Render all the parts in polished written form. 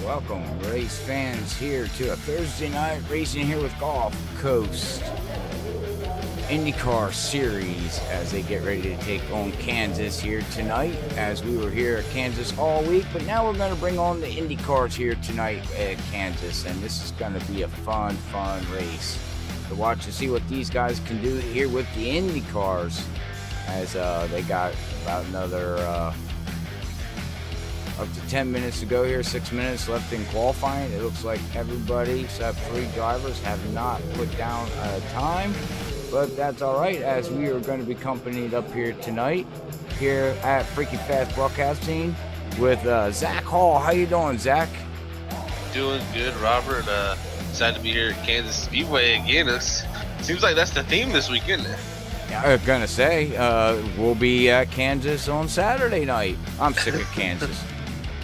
welcome, race fans, here to a Thursday night racing here with Gulf Coast IndyCar Series as they get ready to take on Kansas here tonight, as we were here at Kansas all week, but now we're going to bring on the IndyCars here tonight at Kansas, and this is going to be a fun race to watch and see what these guys can do here with the IndyCars, as they got about another up to 10 minutes to go here, 6 minutes left in qualifying. It looks like everybody except 3 drivers have not put down a time, but that's all right, as we are going to be accompanied up here tonight here at Freaky Fast Broadcasting with Zach Hall. How you doing, Zach? Doing good, Robert. Excited to be here at Kansas Speedway again. It seems like that's the theme this weekend. Yeah, I was gonna say we'll be at Kansas on Saturday night. I'm sick of Kansas.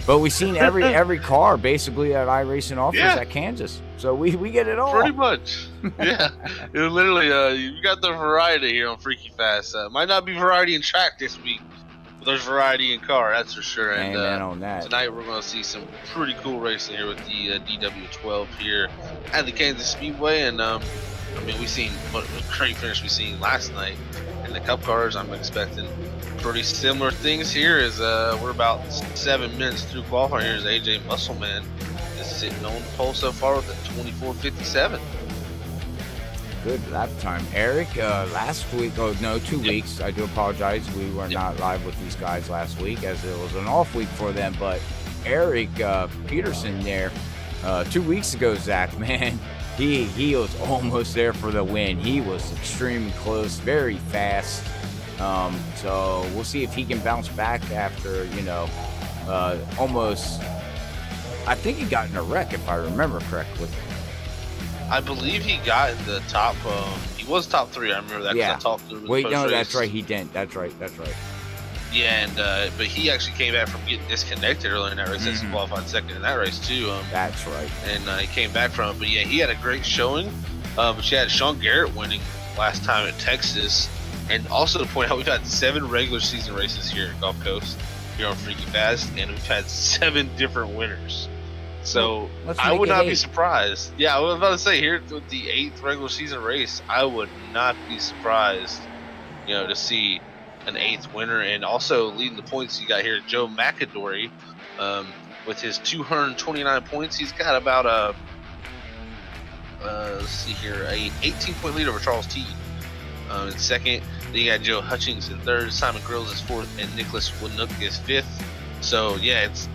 But we've seen every car basically that iRacing offers at Kansas. So we get it all. Pretty much. Yeah. It literally, you got the variety here on Freaky Fast. Might not be variety in track this week, but there's variety in car, that's for sure. And amen on that. Tonight we're going to see some pretty cool racing here with the DW12 here at the Kansas Speedway. And, we've seen what a great finish we seen last night in the Cup cars. I'm expecting pretty similar things here, as we're about 7 minutes through qualifying here, as AJ Muscleman is sitting on the pole so far with a 24.57. Good lap time. Eric, last week, 2 weeks, I do apologize, we were not live with these guys last week as it was an off week for them, but Eric Peterson there 2 weeks ago, Zach, man, he was almost there for the win. He was extremely close, very fast. So we'll see if he can bounce back after, almost, I think he got in a wreck if I remember correctly. I believe he got in the top, he was top 3, I remember that because I talked through the Wait, post-race. no, that's right, he didn't, that's right. Yeah, and but he actually came back from getting disconnected earlier in that race. He qualified second in that race too. That's right. And he came back from it. But yeah, he had a great showing. But she had Sean Garrett winning last time at Texas. And also to point out, we've had 7 regular season races here at Gulf Coast, here on Freaky Fast, and we've had 7 different winners. So I would not be surprised. Yeah, I was about to say, here with the 8th regular season race, I would not be surprised, to see an 8th winner. And also leading the points, you got here Joe McAdory with his 229 points. He's got about a 18-point lead over Charles T in second. Then you got Joe Hutchings in third, Simon Grills is fourth, and Nicholas Winnook is fifth. So yeah, it's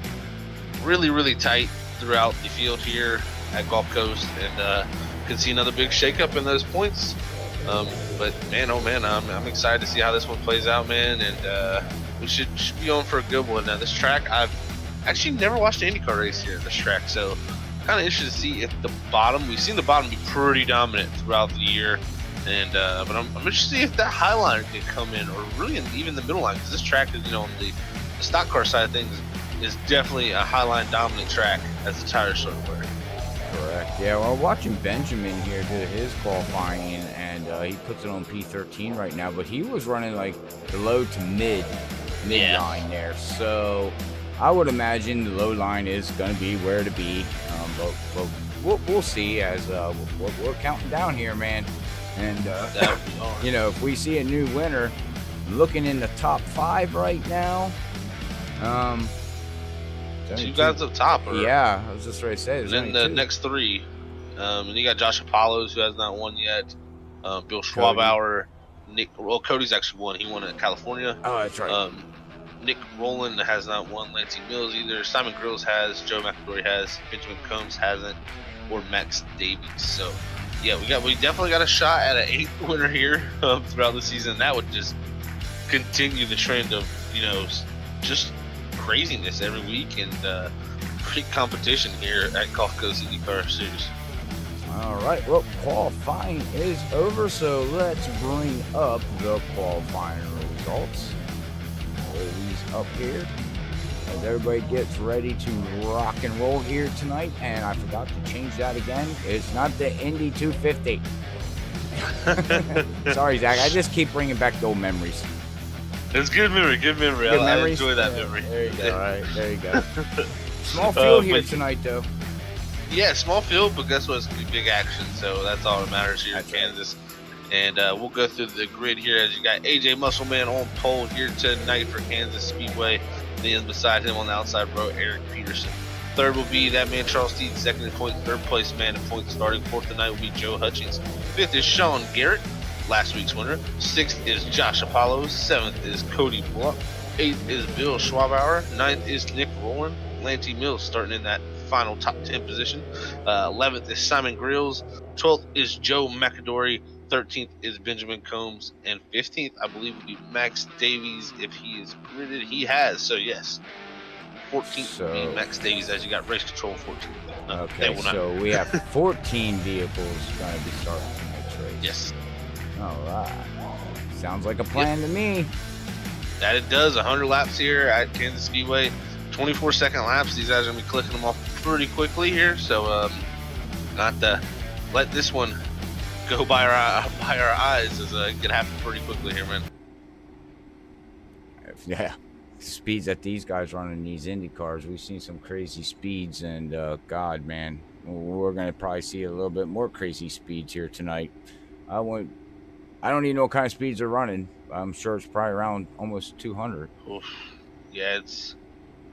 really tight throughout the field here at Gulf Coast, and can see another big shakeup in those points. But man, oh man, I'm excited to see how this one plays out, man, and we should be on for a good one. Now, this track, I've actually never watched an IndyCar race here at this track, so kind of interested to see if the bottom, we've seen the bottom be pretty dominant throughout the year, and but I'm interested to see if that high line can come in, or really even the middle line, because this track is, on the stock car side of things, is definitely a high line dominant track as the tires start wearing. Correct. Yeah, well, watching Benjamin here do his qualifying, and he puts it on P13 right now, but he was running like the low to mid line there. So I would imagine the low line is going to be where to be. But we'll see as we're counting down here, man. And if we see a new winner looking in the top 5 right now. 2 guys up top. Yeah, I was just ready to say. And then the next 3. And you got Josh Apollos, who has not won yet. Bill Schwabauer. Cody's actually won. He won in California. Oh, that's right. Nick Rowland has not won. Lansing Mills either. Simon Grills has. Joe McAdory has. Benjamin Combs hasn't. Or Max Davies. So, yeah, we definitely got a shot at an 8th winner here throughout the season. That would just continue the trend of, just craziness every week, and great competition here at Gulf Coast IndyCar Series. All right, well, qualifying is over, so let's bring up the qualifying results. Put these up here as everybody gets ready to rock and roll here tonight. And I forgot to change that again. It's not the Indy 250. Sorry, Zach. I just keep bringing back the old memories. It's good memory. Good memory. I enjoy that memory. There you go. All right, there you go. Small field here But tonight, though. yeah, small field, but guess what? It's gonna be big action, so that's all that matters here in That's right. Kansas. And we'll go through the grid here as you got AJ Muscleman on pole here tonight for Kansas Speedway. Then beside him on the outside row, Eric Peterson. Third will be that man Charles Steed, second in point, third place man in points starting. Fourth tonight will be Joe Hutchings. Fifth is Sean Garrett, last week's winner. Sixth is Josh Apollo. Seventh is Cody Blunt. Eighth is Bill Schwabauer. Ninth is Nick Rowland. Lanty Mills starting in that final top 10 position. 11th is Simon Grills. 12th is Joe McAdory. 13th is Benjamin Combs. And 15th, I believe, will be Max Davies if he is gridded. He has, so yes. 14th will be Max Davies as you got race control 14th. Okay, so we have 14 vehicles going to be starting tonight's race. Yes. All right. Sounds like a plan to me. That it does. 100 laps here at Kansas Speedway. 24-second laps. These guys are going to be clicking them off pretty quickly here. So not to let this one go by our eyes is going to happen pretty quickly here, man. Yeah. Speeds that these guys run in these Indy cars, we've seen some crazy speeds, and God, man, we're gonna probably see a little bit more crazy speeds here tonight. I don't even know what kind of speeds they're running. I'm sure it's probably around almost 200. Oof. Yeah,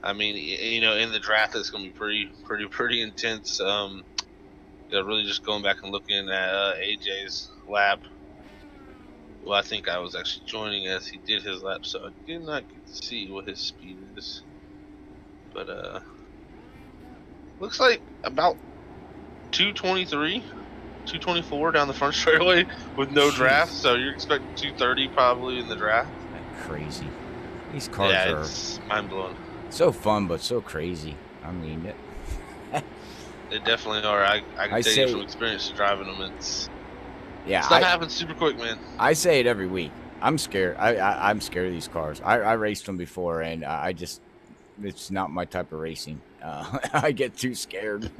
I mean, you know, in the draft it's gonna be pretty intense. Really just going back and looking at AJ's lap. Well, I think I was actually joining as he did his lap, so I did not get to see what his speed is. But looks like about 223, 224 down the front straightaway with no draft. So you're expecting 230 probably in the draft. That's crazy. These cars are it's mind blowing. So fun, but so crazy. I mean, They definitely are. I can tell you from experience driving them. Yeah, stuff happens super quick, man. I say it every week. I'm scared. I'm scared of these cars. I raced them before, and it's not my type of racing. I get too scared.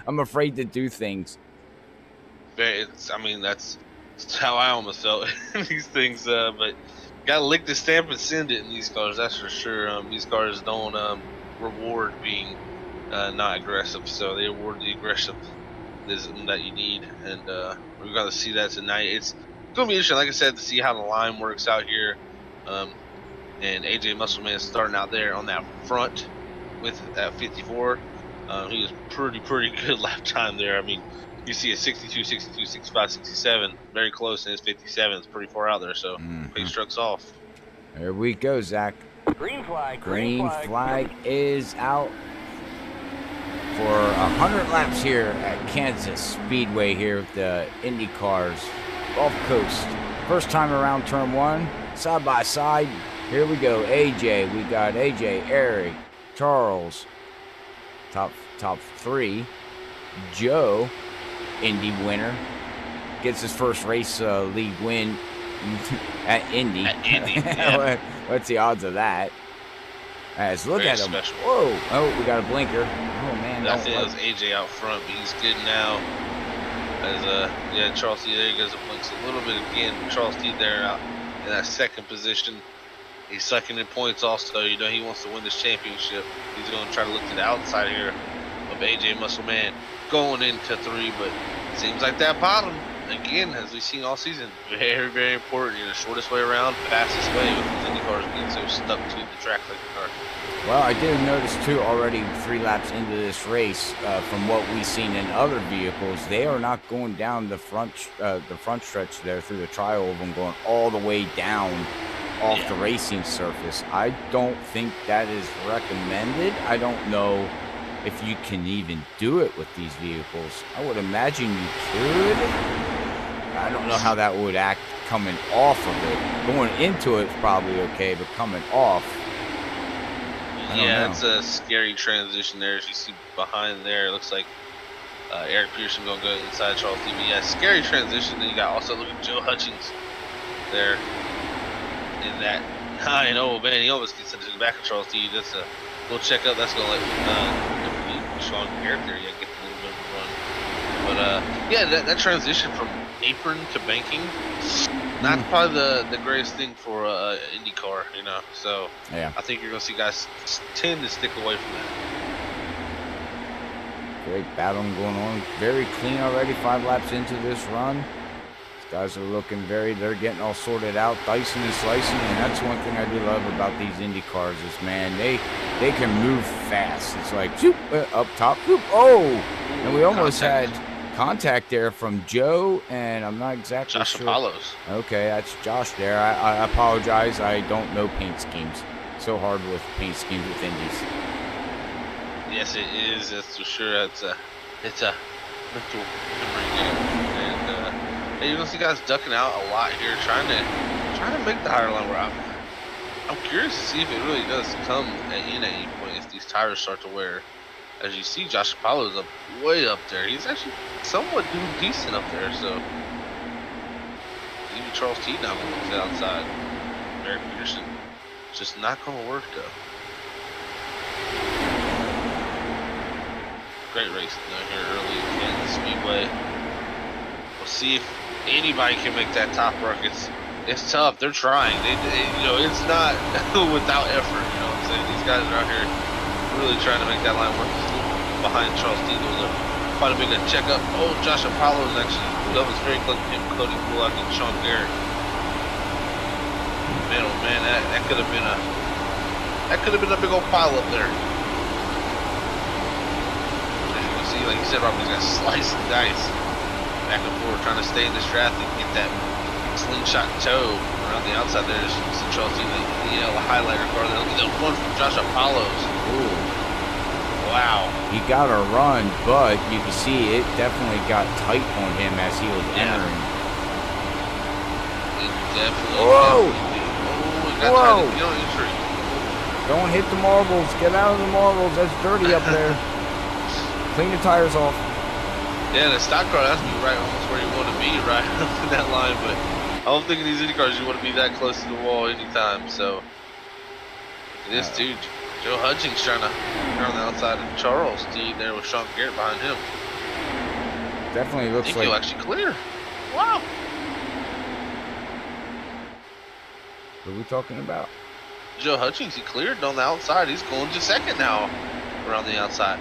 I'm afraid to do things. I mean, that's how I almost felt in these things. But gotta lick the stamp and send it in these cars. That's for sure. These cars don't reward being not aggressive, so they award the aggressive that you need, and we're going to see that tonight. It's going to be interesting, like I said, to see how the line works out here. And AJ Muscleman is starting out there on that front with 54. He was pretty good lap time there. I mean, you see a 62, 62, 65, 67, very close, and his 57 is pretty far out there. So pace truck's off. There we go, Zach. Green flag. Green flag is out for 100 laps here at Kansas Speedway here with the Indy cars. Gulf Coast. First time around turn one. Side by side. Here we go. AJ. We got AJ, Eric, Charles. Top three. Joe, Indy winner. Gets his first race league win at Indy. Yeah. What's the odds of that? As look Very at him. special. Whoa. Oh, we got a blinker. Oh, man. I think it was AJ out front, but he's good now. As Charles T. There he goes. Blinks a little bit again. Charles T. there out in that second position. He's second in points also. You know, he wants to win this championship. He's going to try to look to the outside here of AJ Muscleman going into three, but it seems like that bottom, again, as we've seen all season, very important. You're the shortest way around, fastest way, with these Indy cars being so stuck to the track like they are. Well, I did notice too already 3 laps into this race, from what we've seen in other vehicles, they are not going down the front stretch there through the trial of them going all the way down off the racing surface. I don't think that is recommended. I don't know if you can even do it with these vehicles. I would imagine you could. I don't know how that would act coming off of it. Going into it's probably okay, but coming off, yeah, it's a scary transition there. As you see behind there, it looks like Eric Pearson going to go inside Charles T. Yeah, scary transition. Then you got also look at Joe Hutchings there in that 9-0. Man, he almost gets into the back of Charles T. That's a little checkup. That's going to let Sean Garrett there get a little bit of a run. But yeah, that transition from apron to banking, not probably the greatest thing for IndyCar, you know. So Yeah. I think you're gonna see guys tend to stick away from that. Great battling going on. Very clean already. 5 laps into this run. These guys are looking they're getting all sorted out, dicing and slicing, and that's one thing I do love about these Indy cars is, man, they can move fast. It's like, shoop, up top, shoop, oh! And we almost had contact there from Joe, and I'm not exactly Josh sure. Apollos. Okay, that's Josh there. I apologize. I don't know paint schemes. So hard with paint schemes with Indies. Yes, it is. That's for sure. It's a mental memory game, and you're gonna see guys ducking out a lot here, trying to make the higher line. Where I'm curious to see if it really does come in at any point if these tires start to wear. As you see, Josh Apollo's up way up there. He's actually somewhat doing decent up there. So even Charles T now going to the outside. Eric Peterson just not going to work though. Great racing though here early in Kansas Speedway. We'll see if anybody can make that top work. It's tough. They're trying. They you know, it's not without effort. You know what I'm saying? These guys are out here really trying to make that line work. Behind Charles T, there was quite a big checkup. Oh, Josh Apollo is actually that was very close to him, Cody Bullock and Sean Garrett. Man, oh man, that could have been a big old pile up there. As you can see, like you said, Rob, he's got slice and dice back and forth, trying to stay in this draft and get that slingshot toe around the outside there. As you can see Charles T, the highlighter car there. Look at that one from Josh Apollo's. Ooh. Wow. He got a run, but you can see it definitely got tight on him as he was entering. It definitely. Whoa! Oh, got Whoa! tight. You know, injury. Don't hit the marbles. Get out of the marbles. That's dirty up there. Clean the tires off. Yeah, the stock car, that's right almost where you want to be, right up in that line. But I don't think in these Indy cars you want to be that close to the wall anytime. So this dude. Joe Hutchings trying to turn on the outside of Charles T there with Sean Garrett behind him. Definitely looks I think like he'll actually clear. Wow. What are we talking about? Joe Hutchings, he cleared on the outside. He's going to second now around the outside.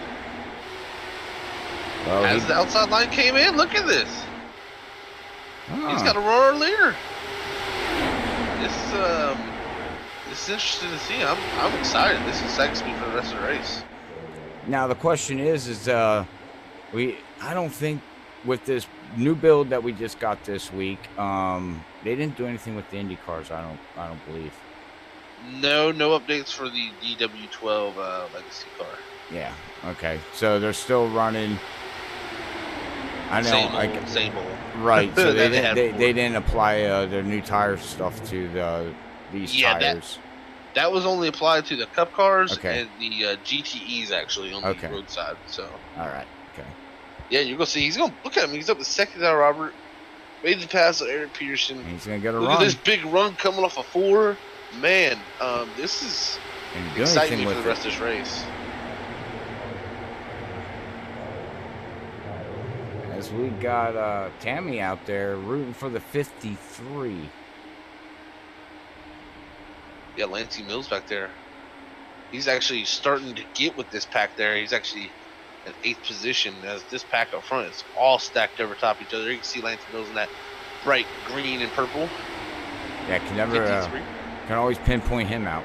Well, as the outside line came in, look at this. He's got a roar leader. It's interesting to see. I'm excited. This excites me for the rest of the race. Now the question is I don't think with this new build that we just got this week, they didn't do anything with the Indy cars. I don't believe. No updates for the DW12 legacy car. Yeah. Okay. So they're still running. I know. Same old. Right. So they didn't apply their new tire stuff to these tires. That was only applied to the Cup cars okay. and the GTEs actually on the roadside. So. All right. Okay. Yeah, you're gonna see. He's gonna look at him. He's up to second now. Robert made the pass to Eric Peterson. He's gonna get a look run. Look at this big run coming off a 4. Man, this is exciting me for the rest of this race. As we got Tammy out there rooting for the 53. Yeah, Lancey Mills back there. He's actually starting to get with this pack there. He's actually in 8th position as this pack up front is all stacked over top each other. You can see Lancey Mills in that bright green and purple. Yeah, can always pinpoint him out.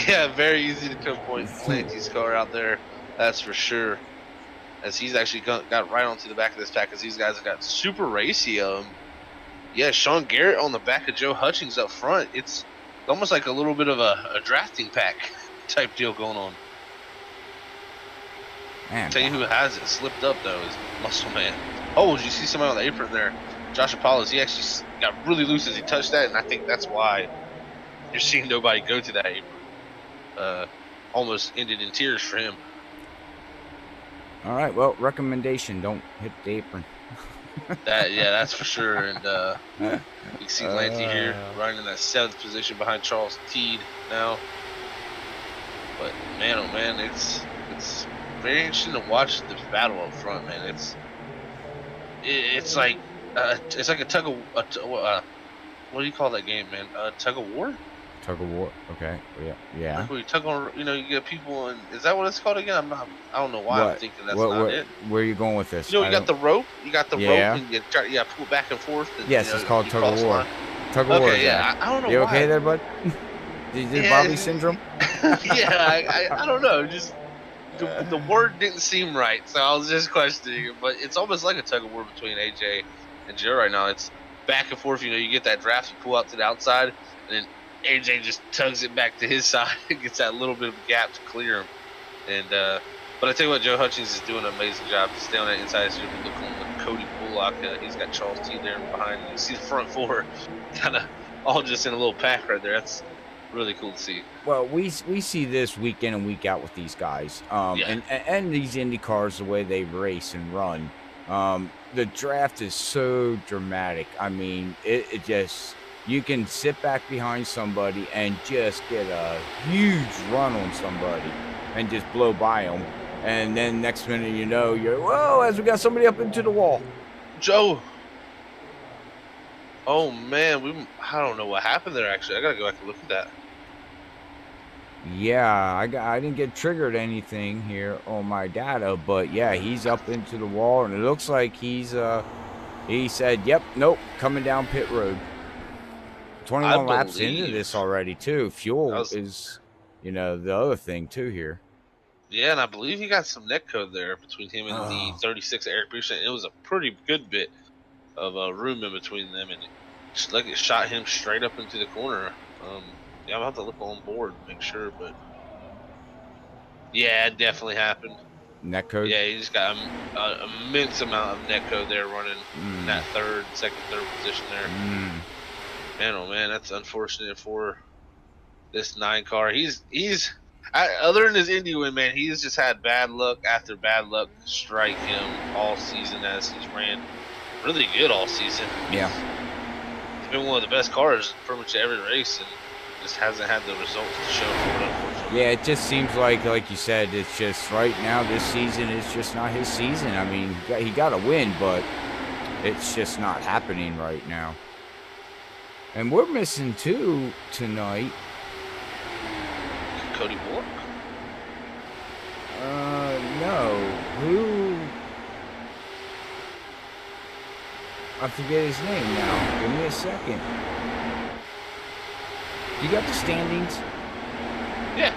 Yeah, very easy to pinpoint Lancey's car out there. That's for sure. As he's actually got right onto the back of this pack, because these guys have got super racy. Yeah, Sean Garrett on the back of Joe Hutchings up front. It's almost like a little bit of a drafting pack type deal going on. Man, Tell you who has it slipped up though is Muscle Man. Oh, did you see somebody on the apron there? Josh Apollos. He actually got really loose as he touched that, and I think that's why you're seeing nobody go to that apron. Almost ended in tears for him. All right, well, recommendation: don't hit the apron. That's for sure. And you can see Lancey here running in that 7th position behind Charles Teed now. But man, oh man, it's very interesting to watch this battle up front, man. It's like It's like a what do you call that game, man? Tug of war. Tug of war. Okay. Yeah. Yeah. Like where you tug on, you get people, and is that what it's called again? I don't know why I'm What? thinking that's not What? it. Where are you going with this? You I got don't. the rope. You got the rope, Yeah. and you try, pull back and forth, and Yes, it's called you tug of cross war. line. Tug of war, Okay, Zach. yeah, I don't know You okay why. there, bud? Did Yeah, Bobby syndrome? yeah, I don't know. Just the word didn't seem right, so I was just questioning it. But it's almost like a tug of war between AJ and Joe right now. It's back and forth. You get that draft, you pull out to the outside, and then AJ just tugs it back to his side and gets that little bit of a gap to clear him. And but I tell you what, Joe Hutchings is doing an amazing job to stay on that inside. So look on the Cody Bullock. He's got Charles T there behind. You see the front four, kind of all just in a little pack right there. That's really cool to see. Well, we see this week in and week out with these guys, Yeah. and these Indy cars, the way they race and run. The draft is so dramatic. I mean, it just, you can sit back behind somebody and just get a huge run on somebody and just blow by them, and then next minute you know you're, whoa, as we got somebody up into the wall. Joe. Oh man, I don't know what happened there. Actually, I gotta go back and look at that. Yeah, I didn't get triggered anything here on my data, but yeah, he's up into the wall, and it looks like he said, yep, nope, coming down pit road. 21 laps into this already, too. Fuel is, the other thing, too, here. Yeah, and I believe he got some net code there between him and the 36 Eric Pearson. It was a pretty good bit of room in between them, and it shot him straight up into the corner. Yeah, I'll have to look on board and make sure, but yeah, it definitely happened. Net code? Yeah, he just got an immense amount of net code there running in that second, third position there. Man, oh man, that's unfortunate for this 9 car. Other than his Indy win, man, he's just had bad luck after bad luck strike him all season as he's ran really good all season. Yeah. He's been one of the best cars pretty much every race, and just hasn't had the results to show for it, unfortunately. Yeah, it just seems like you said, it's just right now this season is just not his season. I mean, he got a win, but it's just not happening right now. And we're missing 2 tonight. Cody Bullock? No. Who? I forget his name now. Give me a second. You got the standings? Yeah.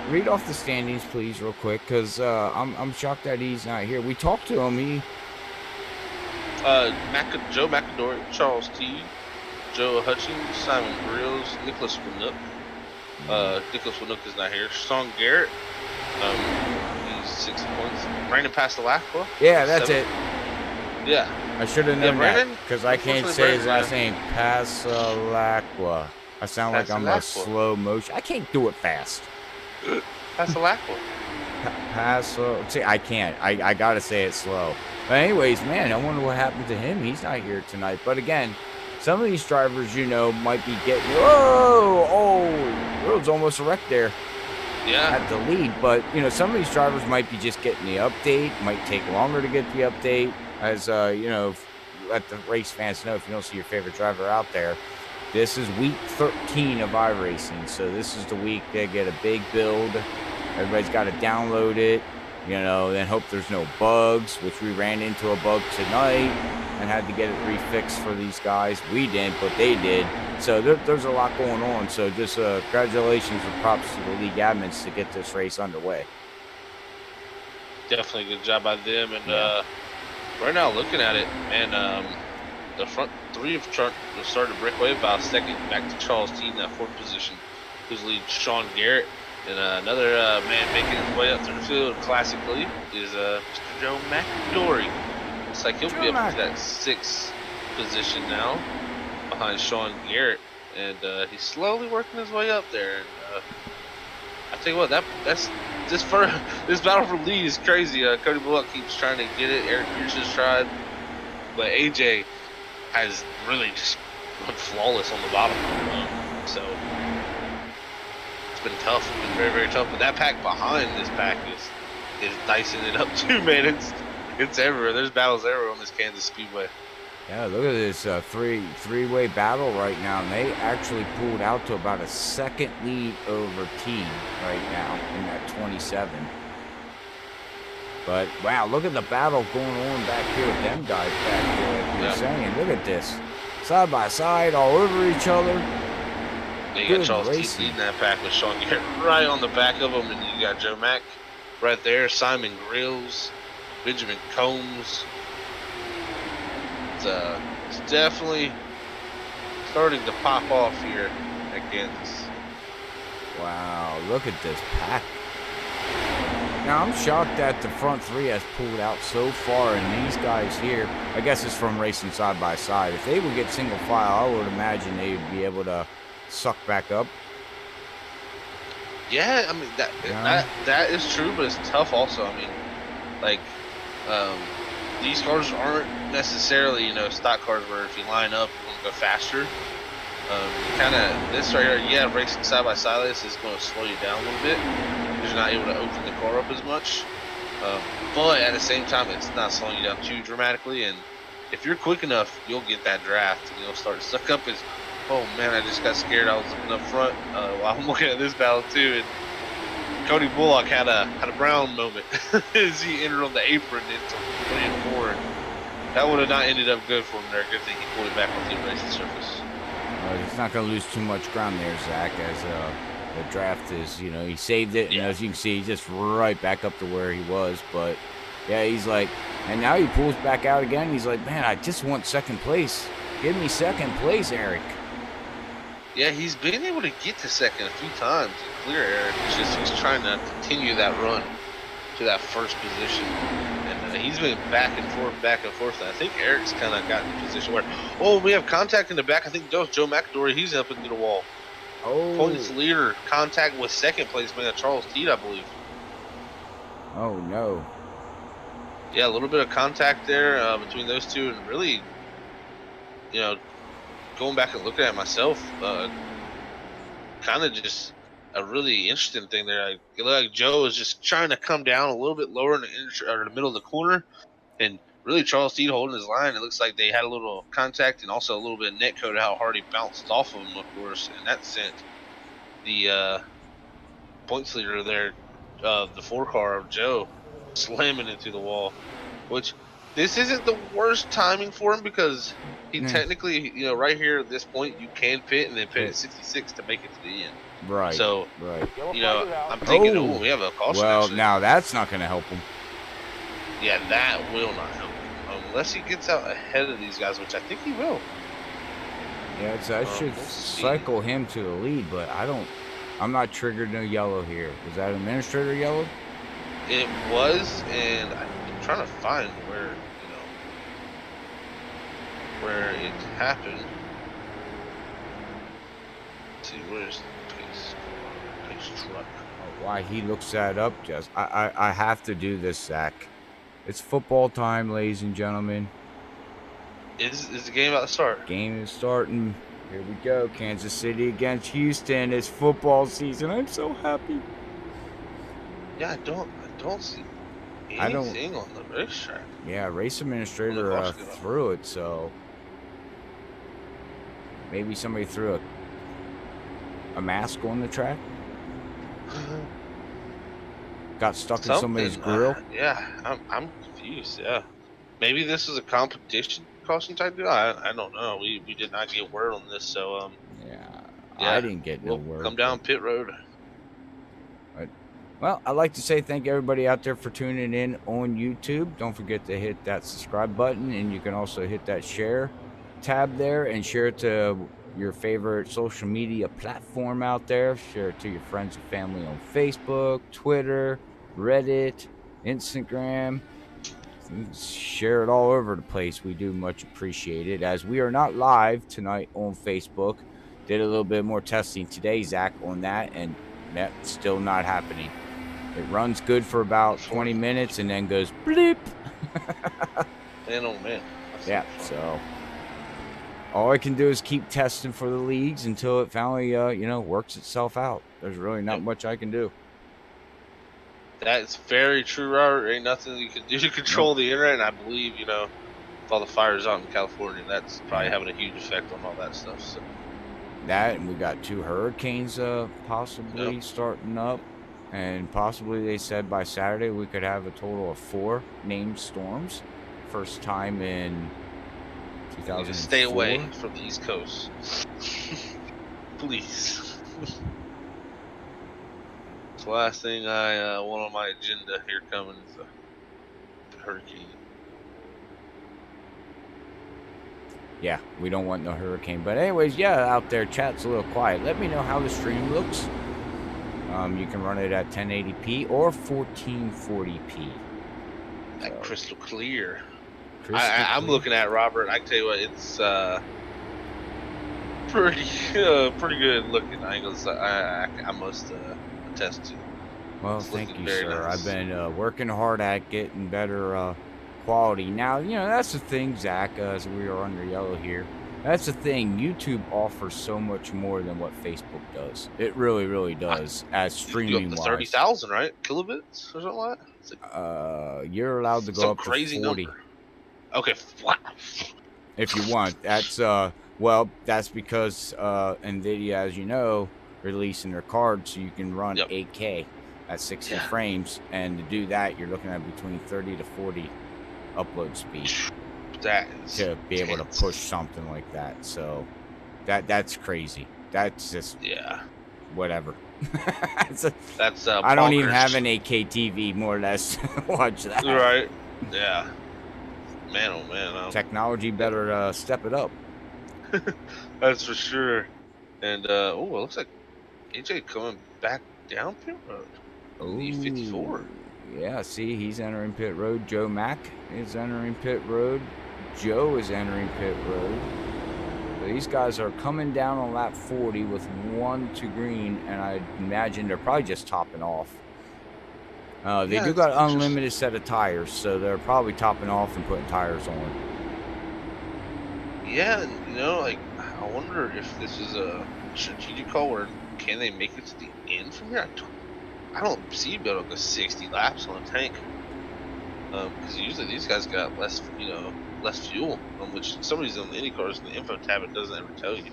Read off the standings, please, real quick, because I'm shocked that he's not here. We talked to him. Joe McAdory, Charles T, Joe Hutchings, Simon Grills, Nicholas Winook. Nicholas Winook is not here. Sean Garrett, he's 6 points. Brandon Pastelacqua. Yeah, that's 7. It. Yeah. I should have known that, because I can't say his last name. Pastelacqua. I sound like I'm a slow motion. I can't do it fast. Pastelacqua. See, I can't. I gotta say it slow. But anyways, man, I wonder what happened to him. He's not here tonight. But again, some of these drivers, might be getting, whoa, oh, road's almost a wreck there. Yeah. At the lead. But, some of these drivers might be just getting the update. Might take longer to get the update. As, let the race fans know, if you don't see your favorite driver out there, this is week 13 of iRacing. So this is the week they get a big build. Everybody's got to download it, then hope there's no bugs, which we ran into a bug tonight and had to get it refixed for these guys. We didn't, but they did. So there's a lot going on. So just congratulations and props to the league admins to get this race underway. Definitely a good job by them. And right now, looking at it, man, the front 3 have started to break away about a second back to Charles T in that 4th position, who's lead Sean Garrett. And another man making his way up through the field classically is Mr. Joe McAdory. Looks like he'll be up to that 6th position now, behind Sean Garrett, and he's slowly working his way up there. And I tell you what, that's this battle for lead is crazy. Cody Bullock keeps trying to get it. Eric Pearson's tried, but AJ has really just run flawless on the bottom. So it's been tough. It's been very, very tough. But that pack behind this pack is dicing it up too, man. It's everywhere. There's battles everywhere on this Kansas Speedway. Yeah, look at this three-way battle right now. And they actually pulled out to about a second lead over team right now in that 27. But, wow, look at the battle going on back here with them guys back here, like you were saying. Look at this. Side by side, all over each other. You got Charles Teeth leading that pack with Sean Garrett right on the back of him, and you got Joe Mack right there, Simon Grills, Benjamin Combs. It's definitely starting to pop off here at Kansas. Wow, look at this pack. Now, I'm shocked that the front three has pulled out so far, and these guys here, I guess it's from racing side by side. If they would get single file, I would imagine they would be able to suck back up. Yeah, I mean, that is true, but it's tough also. I mean, like, these cars aren't necessarily, stock cars where if you line up, you're going to go faster. This right here, yeah, racing side by side, this is going to slow you down a little bit because you're not able to open the car up as much. But at the same time, it's not slowing you down too dramatically. And if you're quick enough, you'll get that draft and you'll start to suck up. Oh man, I just got scared. I was looking up front while I'm looking at this battle too. And Cody Bullock had a Brown moment as he entered on the apron into 3 and 4. That would have not ended up good for him there. Good thing he pulled it back onto the racing surface. He's not going to lose too much ground there, Zach, as the draft is, he saved it. And as you can see, he's just right back up to where he was. But, yeah, he's like, and now he pulls back out again. He's like, man, I just want second place. Give me second place, Eric. Yeah, he's been able to get to second a few times and clear Eric. It's just he's trying to continue that run to that first position. And he's been back and forth. And I think Eric's kind of gotten in a position where, we have contact in the back. I think Joe McAdory, he's up into the wall. Oh. Points leader, contact with second place man, Charles Teed, I believe. Oh, no. Yeah, a little bit of contact there between those two. And really, going back and looking at myself, kind of just a really interesting thing there. It looked like Joe is just trying to come down a little bit lower in the middle of the corner, and really Charles Teed holding his line. It looks like they had a little contact and also a little bit of net code how hard he bounced off of him, of course, and that sent the points leader there, the 4 car of Joe, slamming into the wall, which this isn't the worst timing for him because he technically, right here at this point, you can pit and then pit at 66 to make it to the end. Right. So, right. I'm thinking, we have a caution. Well, actually. now that's not going to help him. Yeah, that will not help him. Unless he gets out ahead of these guys, which I think he will. Yeah, that should cycle him to the lead, but I'm not triggered no yellow here. Was that administrator yellow? It was, and I'm trying to find where it happened. Let's see, where's the pace truck? Oh, why he looks that up, Jess. I have to do this, Zach. It's football time, ladies and gentlemen. Is the game about to start? Game is starting. Here we go. Kansas City against Houston. It's football season. I'm so happy. Yeah, I don't see anything on the racetrack. Yeah, race administrator threw it, so maybe somebody threw a mask on the track. Got stuck in somebody's grill. I'm confused. Yeah, maybe this is a competition caution type deal. I don't know. We did not get word on this, so yeah, I didn't get no word. Come down pit road. Well, I'd like to say thank everybody out there for tuning in on YouTube. Don't forget to hit that subscribe button, and you can also hit that share tab there and share it to your favorite social media platform out there. Share it to your friends and family on Facebook, Twitter, Reddit, Instagram. Share it all over the place. We do much appreciate it. As we are not live tonight on Facebook, did a little bit more testing today, Zach, on that, and that's still not happening. It runs good for about 20 minutes and then goes bleep. Man, oh man. Yeah, so all I can do is keep testing for the leagues until it finally, works itself out. There's really not much I can do. That's very true, Robert. Ain't nothing you can do to control the internet. And I believe, with all the fires out in California, that's probably having a huge effect on all that stuff. So that, and we got 2 hurricanes possibly starting up, and possibly they said by Saturday we could have a total of 4 named storms. First time in 2004. Stay away from the East Coast, please. The last thing I want on my agenda here coming is the hurricane. Yeah, we don't want no hurricane. But anyways, yeah, out there, chat's a little quiet. Let me know how the stream looks. You can run it at 1080p or 1440p. Crystal clear. I'm looking at Robert. I can tell you what, it's pretty good looking. I must attest to. Well, thank you, sir. Nice. I've been working hard at getting better quality. Now, that's the thing, Zach, as we are under yellow here. That's the thing. YouTube offers so much more than what Facebook does. It really, really does, as streaming-wise. 30,000, right? Kilobits or something like that? You're allowed to go up to 40. Number. Okay, wow. If you want. That's, well, that's because NVIDIA, as you know, releasing their cards so you can run 8K at 60 frames. And to do that, you're looking at between 30 to 40 upload speed. That is to be able to push something like that. So that's crazy. That's just whatever. I don't even have an 8K TV, more or less, to watch that. Right. Yeah. Man, oh man. Technology better step it up. That's for sure. And it looks like AJ coming back down pit road. E54. Yeah, see, he's entering pit road. Joe Mack is entering pit road. Joe is entering pit road. So these guys are coming down on lap 40 with 1 to green, and I imagine they're probably just topping off. They do got an unlimited set of tires, so they're probably topping off and putting tires on. Yeah, I wonder if this is a strategic call, or can they make it to the end from here? I don't see you be able to go 60 laps on a tank. Because usually these guys got less fuel, which some of these on the Indy cars in the info tab, it doesn't ever tell you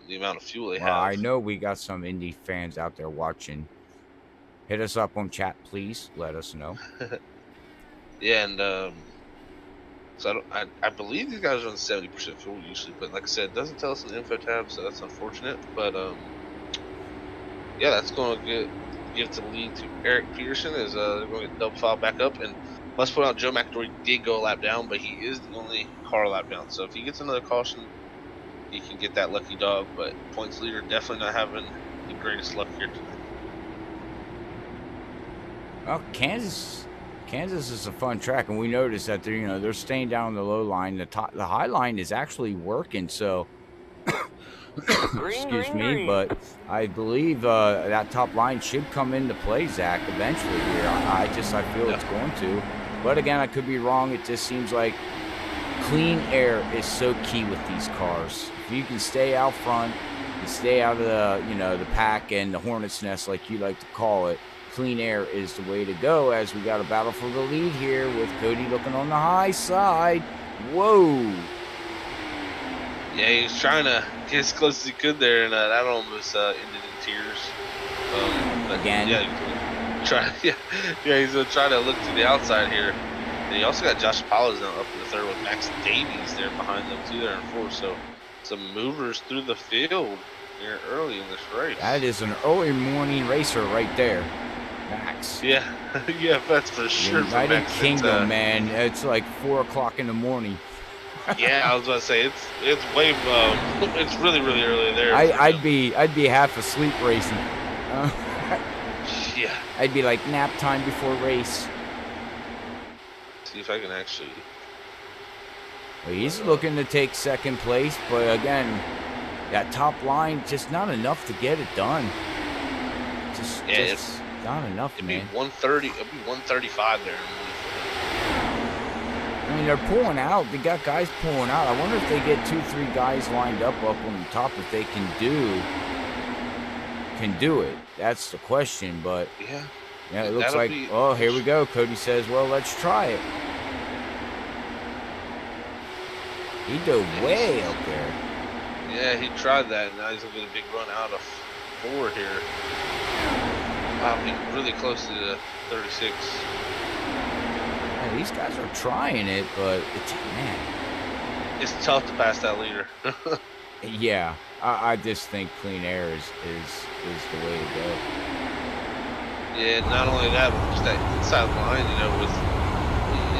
the amount of fuel they have. I know we got some Indy fans out there watching. Hit us up on chat, please. Let us know. Yeah, and so I believe these guys run 70% fuel usually, but like I said, it doesn't tell us in the info tab, so that's unfortunate. But yeah, that's going to give the lead to Eric Peterson as they're going to get double file back up. And let's point out Joe McAdory did go a lap down, but he is the only car lap down. So if he gets another caution, he can get that lucky dog. But points leader definitely not having the greatest luck here tonight. Well, Kansas is a fun track, and we noticed that they're staying down the low line. The high line is actually working. So excuse me, but I believe that top line should come into play, Zach, eventually here. I feel it's going to. But again, I could be wrong. It just seems like clean air is so key with these cars. If you can stay out front and stay out of the pack and the hornet's nest, like you like to call it, clean air is the way to go, as we got a battle for the lead here with Cody looking on the high side. Whoa. Yeah, he was trying to get as close as he could there, and that almost ended in tears. Again? He's trying to look to the outside here. And he also got Josh Powers now up in the third with Max Davies there behind them too there in fourth. So some movers through the field here early in this race. That is an early morning racer right there, Max. Yeah, yeah, that's for sure. United Kingdom, man. It's like 4 o'clock in the morning. Yeah, I was about to say it's way it's really early there. I'd be half asleep racing. Yeah. I'd be like nap time before race. See if I can actually. Well, he's looking to take second place, but again, that top line just not enough to get it done. Just not enough, it'd man. Be 130. It'd be 135 there. I mean, they're pulling out. They got guys pulling out. I wonder if they get 2-3 guys lined up on the top, if they can do it. That's the question. But yeah, Yeah, it And looks that'll like, be. oh, here we go. Cody says, well, let's try it. He dove way up there. Yeah, he tried that, and now he's gonna get a big run out of 4 here. Wow, being really close to the 36. Yeah, these guys are trying it, but it's, man. It's tough to pass that leader. Yeah, I just think clean air is the way to go. Yeah, not only that, but just that inside line, with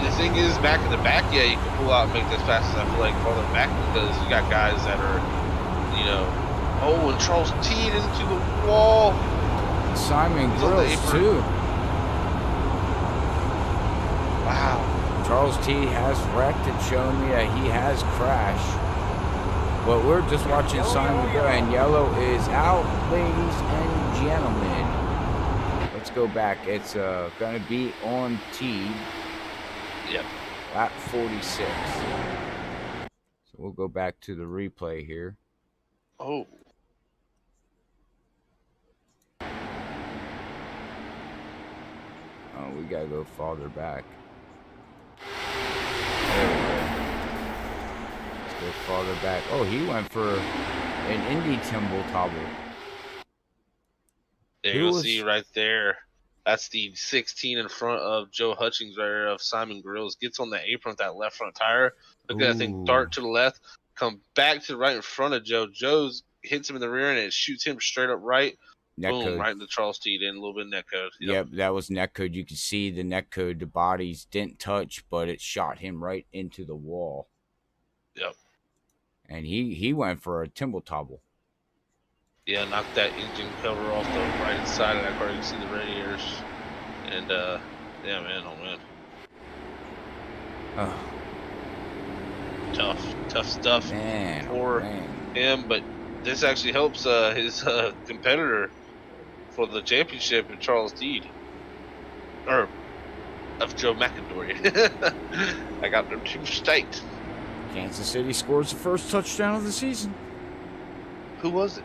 the thing is back in the back, yeah, you can pull out and make this fast as I feel like farther back because you got guys that are, oh, and Charles teed into the wall. Simon Grills too. Wow. Charles T has wrecked and shown me that he has crashed. But we're just watching Simon go, and yellow is out, ladies and gentlemen. Let's go back. It's gonna be on T. Yep. Lap 46. So we'll go back to the replay here. Oh. Oh, we gotta go farther back. Let's go farther back. Oh, he went for an Indy tumble tobble. There you'll see right there. That's the 16 in front of Joe Hutchings right there of Simon Grills. Gets on the apron with that left front tire. Look at that thing dart to the left. Come back to the right in front of Joe. Joe's hits him in the rear and it shoots him straight up right. Net Boom, code. right into Charles T. Then a little bit of net code. Yep, that was net code. You can see the net code. The bodies didn't touch, but it shot him right into the wall. Yep. And he went for a tumble tobble. Yeah, knocked that engine cover off the right side of that car. You can see the radiators. And, yeah, man, oh, man. Oh. Tough stuff for him. But this actually helps his competitor for the championship in Charles Deed. Or, of Joe McIndory. I got them two staked. Kansas City scores the first touchdown of the season. Who was it?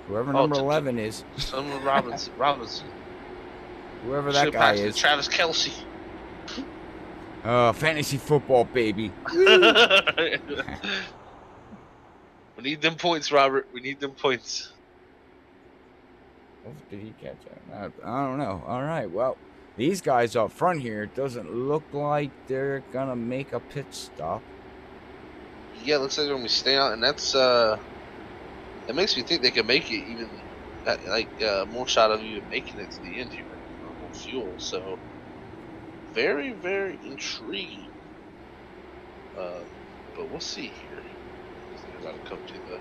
Whoever number 11 is. Someone Robinson. Whoever that guy is. Travis Kelce. Fantasy football, baby. We need them points, Robert. We need them points. What did he catch that? I don't know. All right, well, these guys up front here, it doesn't look like they're going to make a pit stop. Yeah, it looks like they're going to stay out, and that's, it makes me think they can make it even, more shot of even making it to the end here. More fuel, so very, very intriguing. But we'll see here. They're about to come to the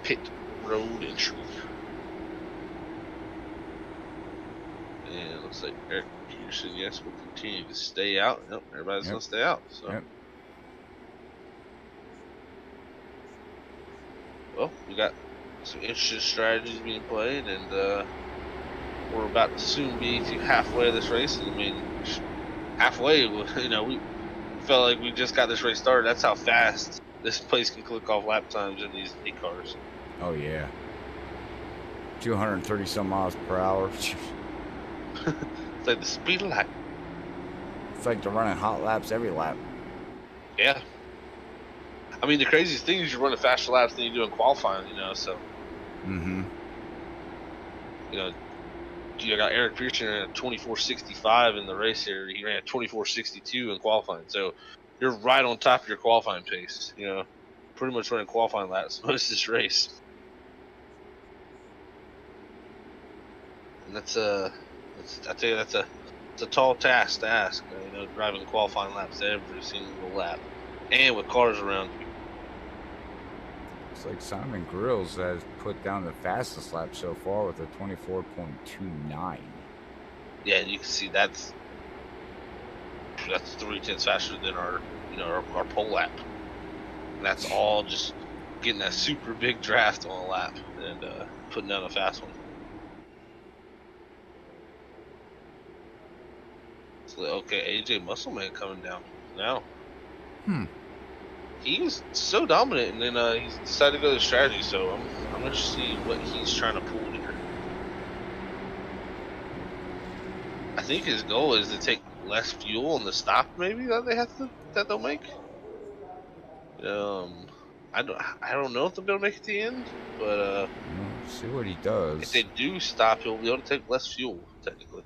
pit road entry. And it looks like Eric Peterson, yes, will continue to stay out. Nope, everybody's going to stay out. So. Yep. Well, we got some interesting strategies being played, and we're about to soon be to halfway of this race. And I mean, halfway, we felt like we just got this race started. That's how fast this place can click off lap times in these 8 cars. Oh, yeah. 230 some miles per hour. It's like the speed of light. It's like they're running hot laps every lap. Yeah. I mean, the craziest thing is you're running faster laps than you do in qualifying, so. Mm-hmm. You got Eric Pearson at 24.65 in the race here. He ran 24.62 in qualifying. So you're right on top of your qualifying pace, Pretty much running qualifying laps most of this race. And I tell you, that's a tall task to ask, driving qualifying laps every single lap. And with cars around you. It's like Simon Grills has put down the fastest lap so far with a 24.29. Yeah, and you can see that's 3/10 faster than our pole lap. And that's all just getting that super big draft on a lap and putting down a fast one. So, okay, AJ Muscleman coming down now. He was so dominant, and then he's decided to go to strategy. So I'm interested to see what he's trying to pull here. think his goal is to take less fuel on the stop, maybe that they'll make. I don't know if they'll be able to make it to the end, but See what he if does. they do stop, he'll be able to take less fuel technically.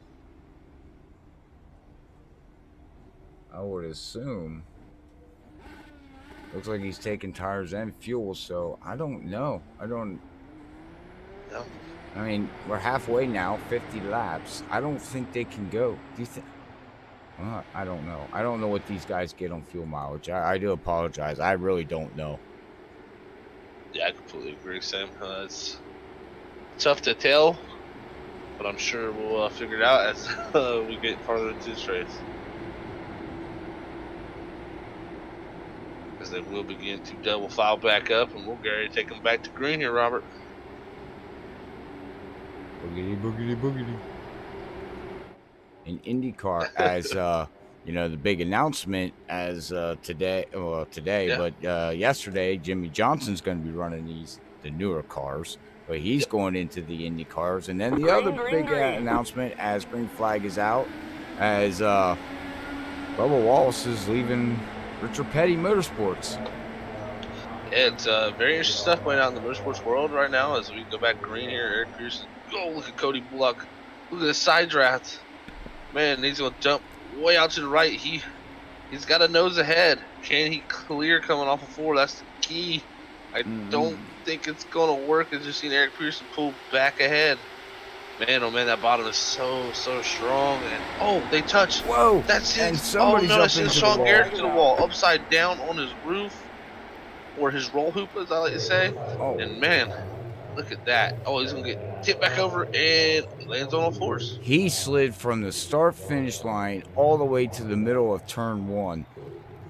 I would assume. Looks like he's taking tires and fuel, so I don't know. Yeah. I mean, we're halfway now, 50 laps. I don't think they can go. Do you think? I don't know. I don't know what these guys get on fuel mileage. I do apologize. I really don't know. Yeah, I completely agree, Sam. It's tough to tell, but I'm sure we'll figure it out as we get farther into this race. Because they will begin to double file back up, and we'll get ready to take them back to green here, Robert. Boogity, boogity, boogity. In IndyCar, as the big announcement as today, Yeah. but yesterday, Jimmy Johnson's going to be running the newer cars, but he's going into the Indy cars. And then the other big announcement, as green flag is out, as Bubba Wallace is leaving Richard Petty Motorsports. It's very interesting stuff going on in the motorsports world right now as we go back green here. Eric Pearson. Oh, look at Cody Bullock. Look at the side draft. Man, he's going to jump way out to the right. He's got a nose ahead. Can he clear coming off of 4? That's the key. I don't think it's going to work. As you've seen Eric Pearson pull back ahead. Man, oh man, that bottom is so strong. And they touch. Whoa! That's it. And somebody's up into Sean the wall. Garrett to the wall, upside down on his roof, or his roll hoop, as I like to say. Oh. And man, look at that. Oh, he's gonna get tipped back over and lands on all 4s. He slid from the start-finish line all the way to the middle of turn 1.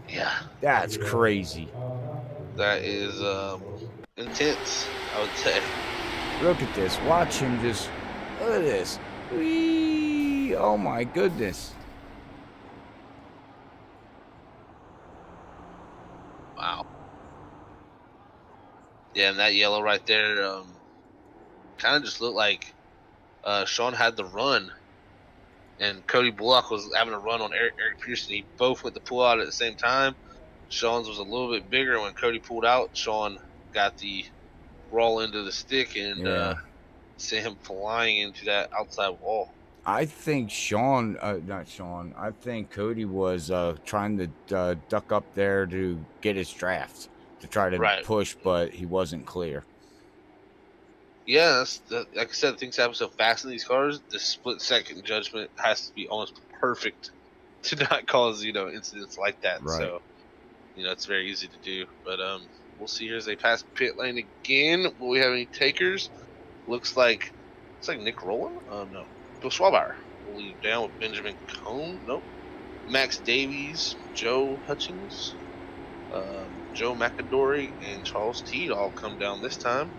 Yeah, That's crazy. that is intense, I would say. Look at this. Watch him just. Look at this. Whee! Oh my goodness. Wow. Yeah, and that yellow right there kind of just looked like Sean had the run, and Cody Bullock was having a run on Eric Pearson. He both went to pull out at the same time. Sean's was a little bit bigger. When Cody pulled out, Sean got the roll into the stick and sent him flying into that outside wall. I think I think Cody was trying to duck up there to get his draft to try to push, but he wasn't clear. Yeah, like I said, things happen so fast in these cars. The split-second judgment has to be almost perfect to not cause incidents like that. Right. So it's very easy to do. But we'll see here as they pass pit lane again. Will we have any takers? Looks like Nick Rowland. No, Bill Schwabauer will lead down with Benjamin Cone. Nope. Max Davies, Joe Hutchings, Joe McAdory, and Charles Teed all come down this time.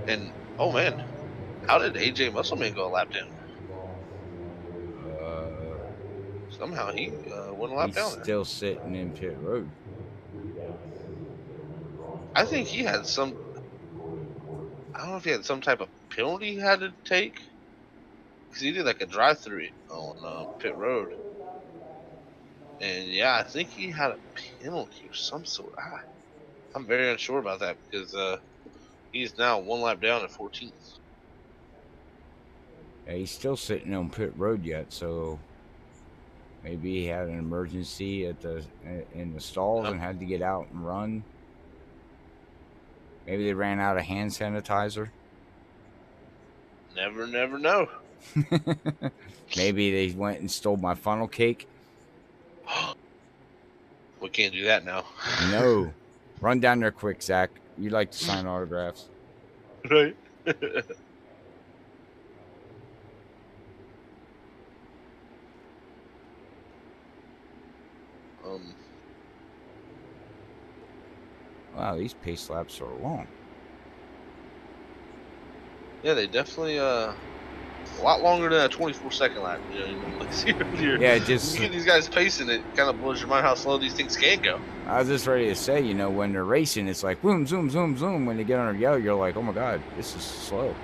And oh man, how did AJ Muscleman go a lap down? Somehow he went a lap down. He's still sitting in pit road. I think he had some. I don't know if he had some type of penalty he had to take, because he did like a drive-through on pit road. And yeah, I think he had a penalty of some sort. I'm very unsure about that because he's now 1 lap down at 14th. Yeah, he's still sitting on pit road yet, so maybe he had an emergency in the stalls and had to get out and run. Maybe they ran out of hand sanitizer. Never know. Maybe they went and stole my funnel cake. We can't do that now. No. Run down there quick, Zach. You like to sign autographs. Right. Wow, these pace laps are long. Yeah, they definitely a lot longer than a 24-second lap. Yeah, just you get these guys pacing, it kind of blows your mind how slow these things can go. I was just ready to say, when they're racing, it's like boom, zoom, zoom, zoom. When they get on a yellow, you're like, oh my god, this is slow.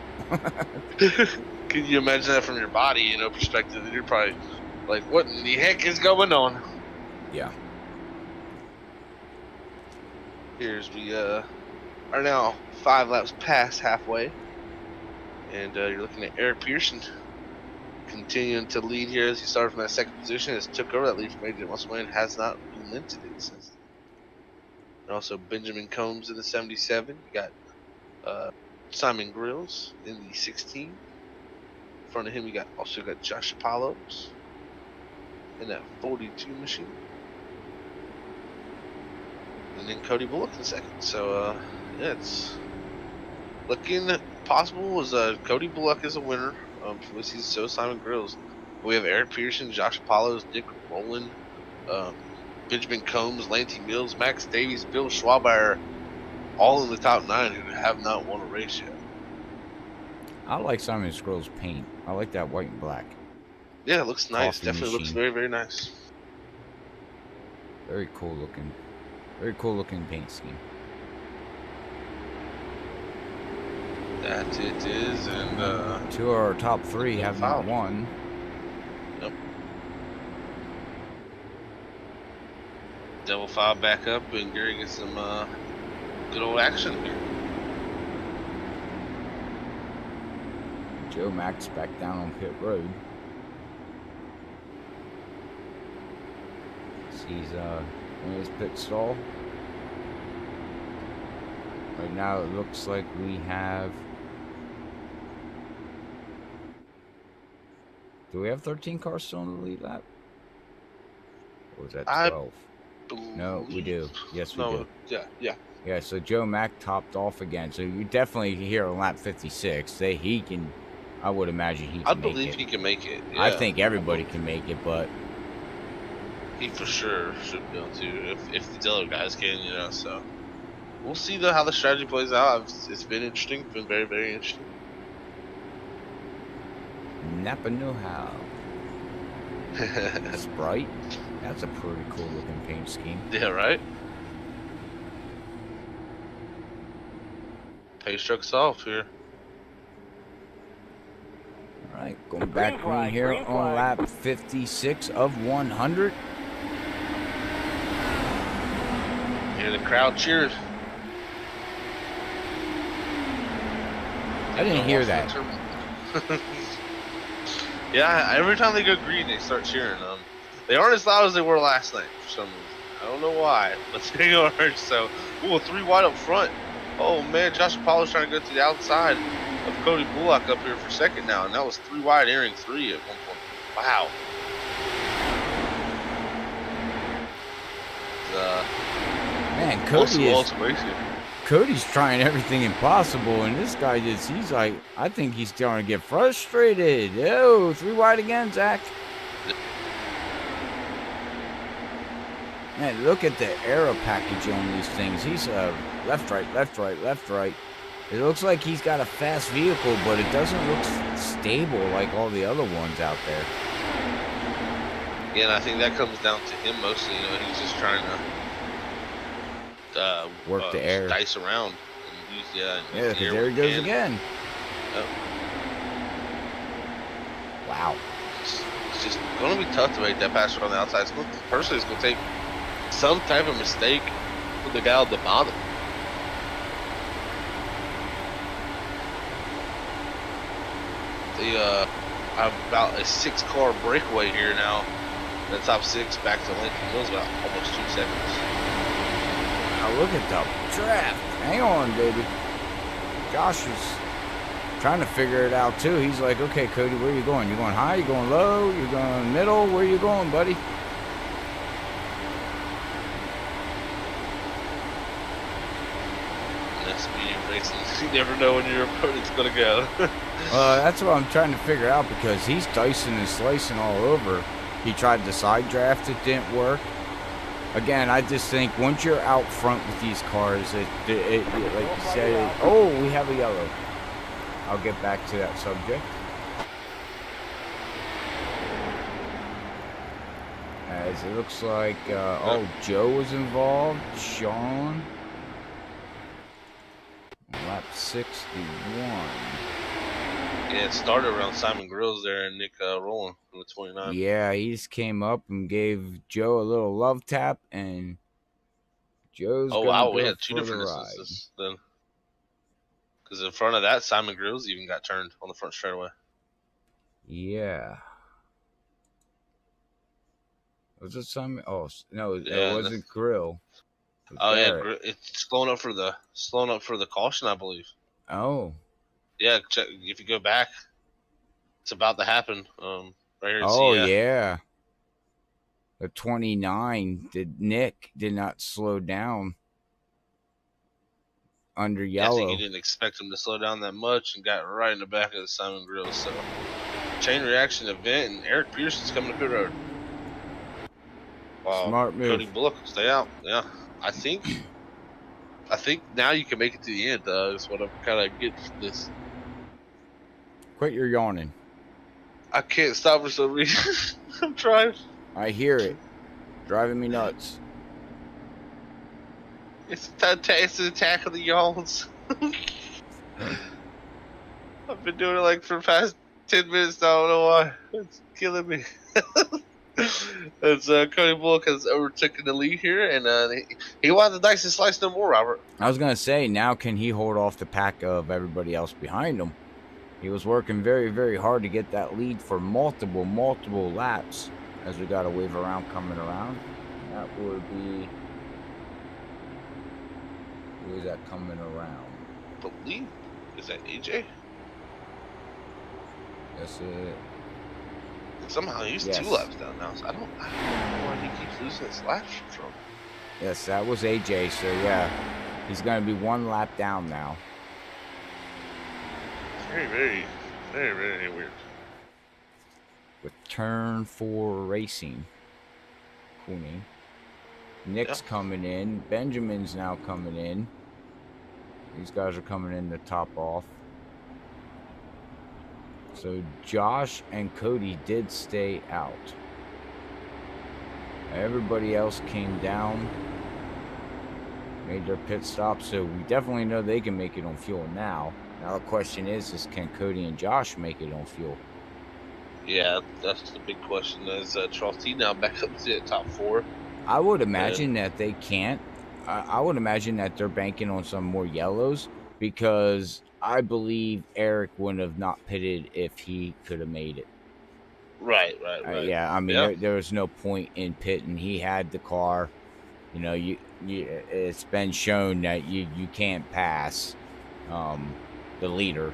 Can Can you imagine that from your body, perspective? You're probably like, what in the heck is going on? Yeah. Here's we are now 5 laps past halfway, and you're looking at Eric Pearson continuing to lead here as he started from that second position. Has took over that lead from Adrian Musselman, has not relented it since. And also Benjamin Combs in the 77. You got Simon Grills in the 16. In front of him, you also got Josh Apollos in that 42 machine. And then Cody Bullock in second. So, yeah, it's looking possible as Cody Bullock is a winner. For this season, so Simon Grills. We have Eric Pearson, Josh Apollos, Nick Rowland, Benjamin Combs, Lanty Mills, Max Davies, Bill Schwaber, all in the top 9 who have not won a race yet. I like Simon Grills' paint. I like that white and black. Yeah, it looks nice. Coffee Definitely machine. looks very, very nice. Very cool looking. Very cool looking paint scheme. That it is, and 2 of our top 3 have not won. Yep. Double foul back up, and Gary gets some good old action here. Joe Max back down on pit road. He's in his pit stall. Right now it looks like we have... Do we have 13 cars still in the lead lap? Or was that 12? No, we do. Yes, we do. Yeah. Yeah, so Joe Mack topped off again. So you definitely here on lap 56. He can... I would imagine he can I make believe it. he can make it. Yeah. I think everybody can make it, but... He for sure should be able to, if the other guys can, so... We'll see, though, how the strategy plays out. It's been interesting. It's been very, very interesting. Napa know-how. Sprite? That's a pretty cool looking paint scheme. Yeah, right? Pace truck's off here. Alright, going back green here on lap 56 of 100. Hear the crowd cheers. I didn't hear that. Yeah, every time they go green, they start cheering. They aren't as loud as they were last night for some reason. I don't know why, but they are. So, 3 wide up front. Oh man, Josh Apollo's trying to go to the outside of Cody Bullock up here for second now, and that was 3 wide, entering 3 at one point. Wow. Man, Cody's trying everything impossible, and this guy he's like, I think he's starting to get frustrated. Oh, 3 wide again, Zach. Man, look at the aero package on these things. He's left, right, left, right, left, right. It looks like he's got a fast vehicle, but it doesn't look stable like all the other ones out there. Yeah, and I think that comes down to him mostly. He's just trying to work the air, dice around, and use yeah. Because there he goes again. Yep. Wow. It's just going to be tough to make that pass on the outside. Personally, it's going to take some type of mistake with the guy at the bottom. They have about a 6-car breakaway here now. The top 6 back to Lincoln Mills, about almost 2 seconds. Now look at the draft. Hang on, baby. Josh is trying to figure it out too. He's like, okay, Cody, where are you going? You going high? You going low? You going middle? Where you going, buddy? That's medium racing. You never know when your opponent's gonna go. That's what I'm trying to figure out, because he's dicing and slicing all over. He tried the side draft, it didn't work. Again, I just think once you're out front with these cars, it like you said, oh, we have a yellow. I'll get back to that subject. As it looks like, Joe was involved, Sean. Lap 61. Yeah, it started around Simon Grills there and Nick Rowland in the 29. Yeah, he just came up and gave Joe a little love tap, and Joe's Oh gonna wow, we go had two for the different ride. instances then. Because in front of that, Simon Grills even got turned on the front straightaway. Yeah. Was it Simon? Oh no, it Yeah. wasn't Grill. It was Oh yeah, Barrett. it's slowing up for the caution, I believe. Oh. Yeah, check, if you go back, it's about to happen. Right here, Oh see, yeah. The 29 Nick did not slow down under yeah, I think he yellow. didn't expect him to slow down that much and got right in the back of the Simon Grills. So chain reaction event, and Eric Pearson's coming to pit road. Wow, Smart move. Cody Bullock, stay out. Yeah, I think now you can make it to the end. Is what I'm kind of getting from this. Quit your yawning. I can't stop for some reason. I'm trying. I hear it. Driving me nuts. It's an attack of the yawns. I've been doing it like for the past 10 minutes now. I don't know why. It's killing me. It's Cody Bullock has overtaken the lead here, and he wanted to dice and slice no more, Robert. I was gonna say, now can he hold off the pack of everybody else behind him? He was working very, very hard to get that lead for multiple laps. As we got a wave around coming around, that would be, who is that coming around? The lead, is that AJ? That's it. Somehow he's 2 laps down now, so I don't know why he keeps losing his laps from. Yes, that was AJ. So yeah, he's gonna be 1 lap down now. Very, very, very, very weird. With turn 4 racing. Cooney. Nick's coming in. Benjamin's now coming in. These guys are coming in to top off. So Josh and Cody did stay out. Everybody else came down, made their pit stop, so we definitely know they can make it on fuel now. Now the question is can Cody and Josh make it on fuel? Yeah, that's the big question. Is Charles T now back up to the top 4? I would imagine that they can't. I would imagine that they're banking on some more yellows, because I believe Eric wouldn't have not pitted if he could have made it. Right. Yeah, I mean, there was no point in pitting. He had the car. You know, it's been shown that you can't pass the leader.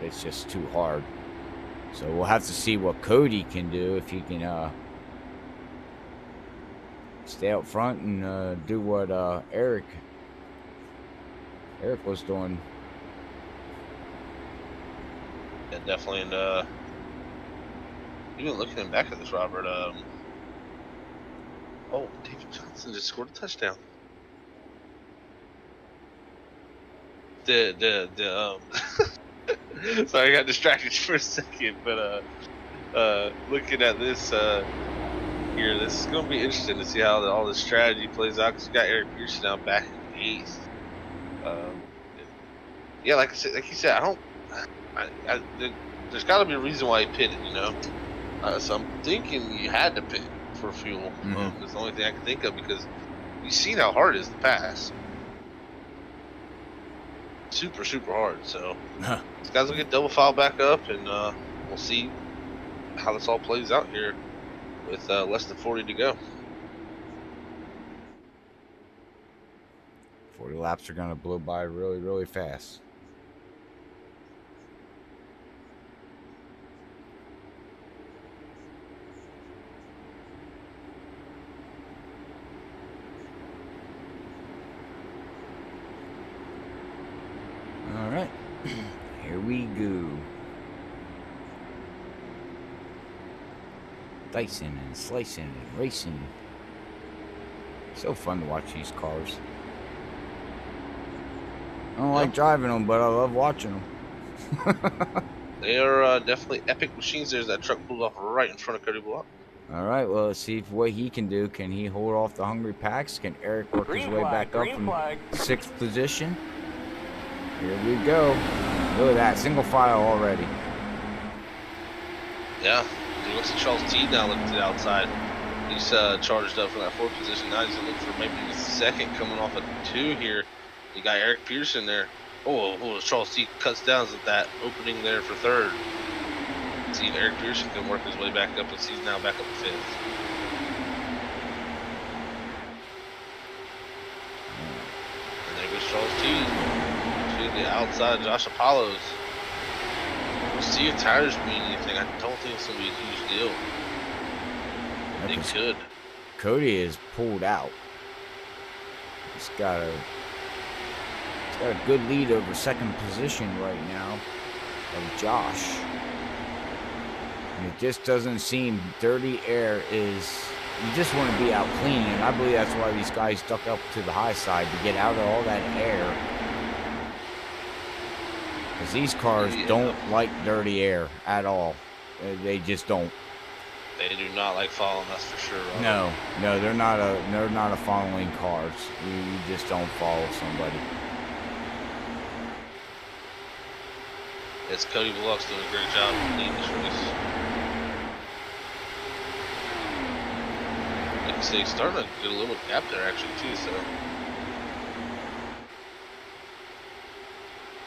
It's just too hard. So we'll have to see what Cody can do, if he can stay out front and do what Eric was doing. Yeah, definitely. And even looking back at this, Robert, David Johnson just scored a touchdown. Sorry, I got distracted for a second, but looking at this here, this is going to be interesting to see how all this strategy plays out, because you got Eric Pearson now back in 8th. Yeah, like you said, there's got to be a reason why he pitted, you know. So I'm thinking you had to pit for fuel. That's the only thing I can think of, because you've seen how hard it is to pass. Super, super hard. So these guys will get double file back up, and we'll see how this all plays out here with less than 40 to go. 40 laps are going to blow by really, really fast. All right, here we go. Dicing and slicing and racing. So fun to watch these cars. I don't like driving them, but I love watching them. They are definitely epic machines. There's that truck pulled off right in front of Cody Block. All right, well, let's see what he can do. Can he hold off the hungry packs? Can Eric work his way back up from 6th position? Here we go. Look at that, single file already. Yeah, he looks at Charles T now looking to the outside. He's charged up for that 4th position. Now he's going to look for maybe the 2nd coming off a 2 here. You got Eric Pearson there. Oh, Charles T cuts down at that opening there for 3rd. See if Eric Pearson can work his way back up, as he's now back up to 5th. And there goes Charles T to the outside, Josh Apollos. We'll see if tires mean anything. I don't think it's going to be a huge deal. They could. Cody is pulled out. He's got a good lead over 2nd position right now of Josh. And it just doesn't seem Dirty Air is. You just want to be out clean, and I believe that's why these guys stuck up to the high side to get out of all that air. Because these cars don't like dirty air at all. They just don't. They do not like following, that's for sure. Right? No, they're not a following cars. You just don't follow somebody. It's Cody Bullock's doing a great job leading this race. Like I say, he's starting to get a little gap there actually too. So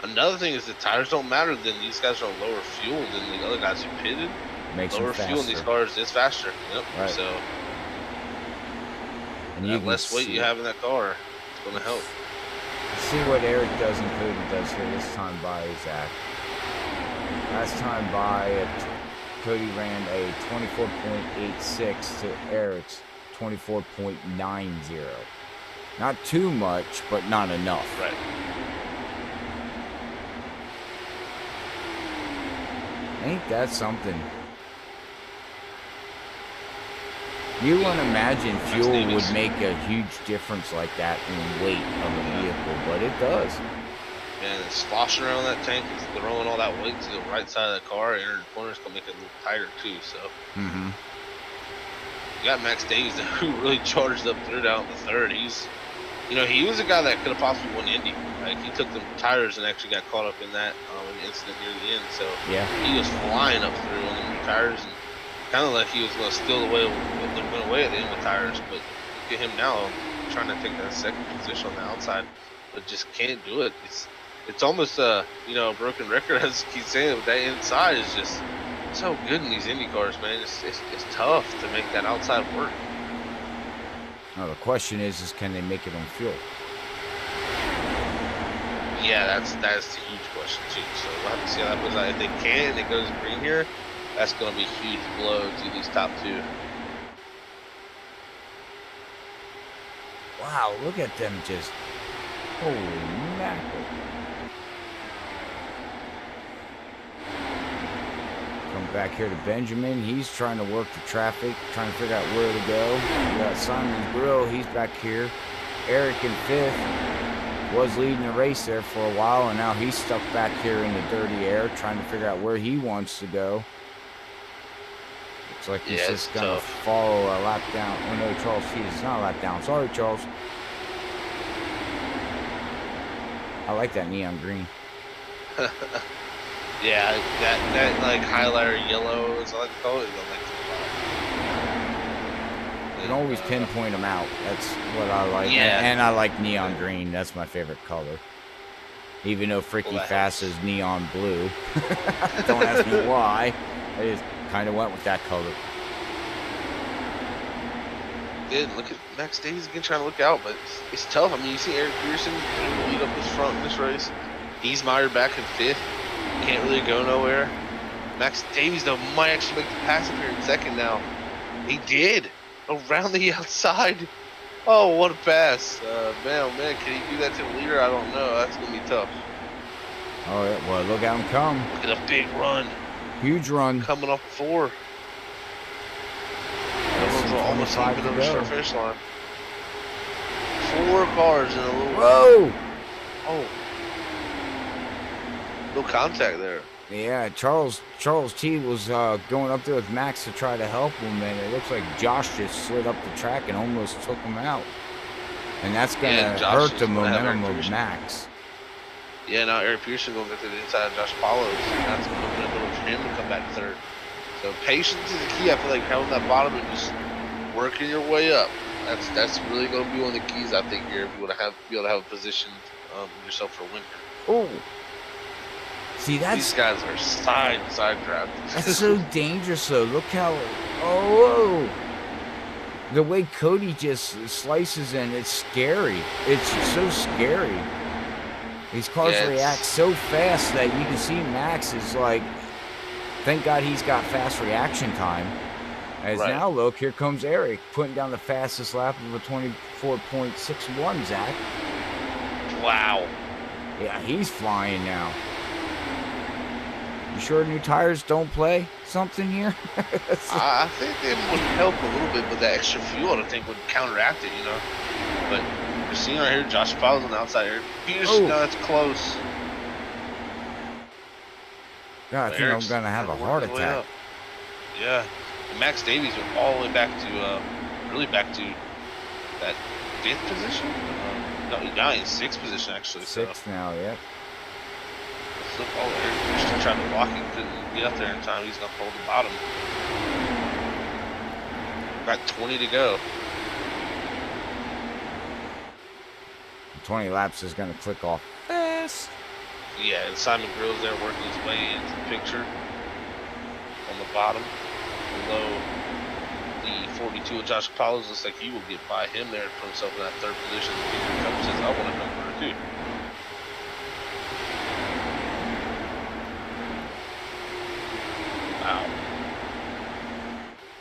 another thing is the tires don't matter. Then these guys are on lower fuel than the other guys who pitted. Makes lower fuel in these cars is faster. Yep. Right. So and that less weight you have in that car, it's going to help. See what Eric does and Cody does here this time by Zach. Last time by, Cody ran a 24.86 to Eric's 24.90. Not too much, but not enough. Right. Ain't that something? You wouldn't imagine fuel would make a huge difference like that in weight of a vehicle, but it does. And it's sloshing around that tank. It's throwing all that weight to the right side of the car. Inner corner's gonna make it a little tighter too. So you got Max Davies who really charged up through down the 3rd. He's, he was a guy that could have possibly won Indy. Like he took the tires and actually got caught up in that incident near the end. So yeah, he was flying up through on the tires and kind of like he was going to steal away at the end with tires. But look at him now trying to take that 2nd position on the outside, but just can't do it. It's almost a broken record, as I keep saying. But that inside is just so good in these Indy cars, man. It's tough to make that outside work. Now the question is can they make it on fuel? Yeah, that's the huge question too. So we'll have to see how that goes out. If they can, and it goes green here, that's going to be a huge blow to these top 2. Wow, look at them just. Holy mackerel. Come back here to Benjamin. He's trying to work the traffic, trying to figure out where to go. We got Simon Grill. He's back here. Eric in 5th was leading the race there for a while, and now he's stuck back here in the dirty air, trying to figure out where he wants to go. Looks like he's just going to follow a lap down. Oh no, Charles T. It's not a lap down. Sorry, Charles. I like that neon green. Yeah, that like highlighter yellow is like call it. You can always pinpoint them out. That's what I like. Yeah. And I like neon green. That's my favorite color. Even though Freaky Fast is neon blue. Don't ask me why. I just kind of went with that color. Good. Look at Max Davies again trying to look out, but it's tough. I mean, you see Eric Pearson lead up his front in this race. He's mired back in 5th. Can't really go nowhere. Max Davies, though, might actually make the pass up here in 2nd now. He did. Around the outside. Oh, what a pass. Man, oh man, can he do that to the leader? I don't know. That's going to be tough. Oh, yeah. Well, look at him come. Look at a big run. Huge run. Coming off 4. Almost even on the start finish line. 4 cars in a little. Whoa! Oh. No contact there. Yeah, Charles T was going up there with Max to try to help him, and it looks like Josh just slid up the track and almost took him out. And that's going to hurt the momentum of Max. Yeah, now Eric Pearson going to get to the inside of Josh Apollos. And that's going to open up for him to come back 3rd. So patience is the key. I feel like having that bottom and just working your way up. That's really going to be one of the keys, I think, here if you want to be able to have a position yourself for a win. Oh, see, These guys are side grab. That's so dangerous, though. Look how, oh, the way Cody just slices in, it's scary. It's so scary. These cars react so fast that you can see Max is like, thank God he's got fast reaction time. As now, look, here comes Eric putting down the fastest lap of a 24.61, Zach. Wow. Yeah, he's flying now. You sure new tires don't play something here? I think they would help a little bit, but that extra fuel, I think, would counteract it, you know. But we're seeing right here, Josh Powell's on the outside here. Peterson, no, that's close. God, I think I'm going to have a heart attack. Yeah. And Max Davies went all the way back to, really back to that 5th position. No, he's now in 6th position, actually. 6th now, yeah. Look, all there. Just trying to block it, couldn't get up there in time. He's going to hold the bottom. Got 20 to go. 20 laps is going to click off fast. Yeah, and Simon Grills there working his way into the picture on the bottom. Below the 42 of Josh Paulos, looks like he will get by him there and put himself in that 3rd position. He comes says, I want to come through too. Wow.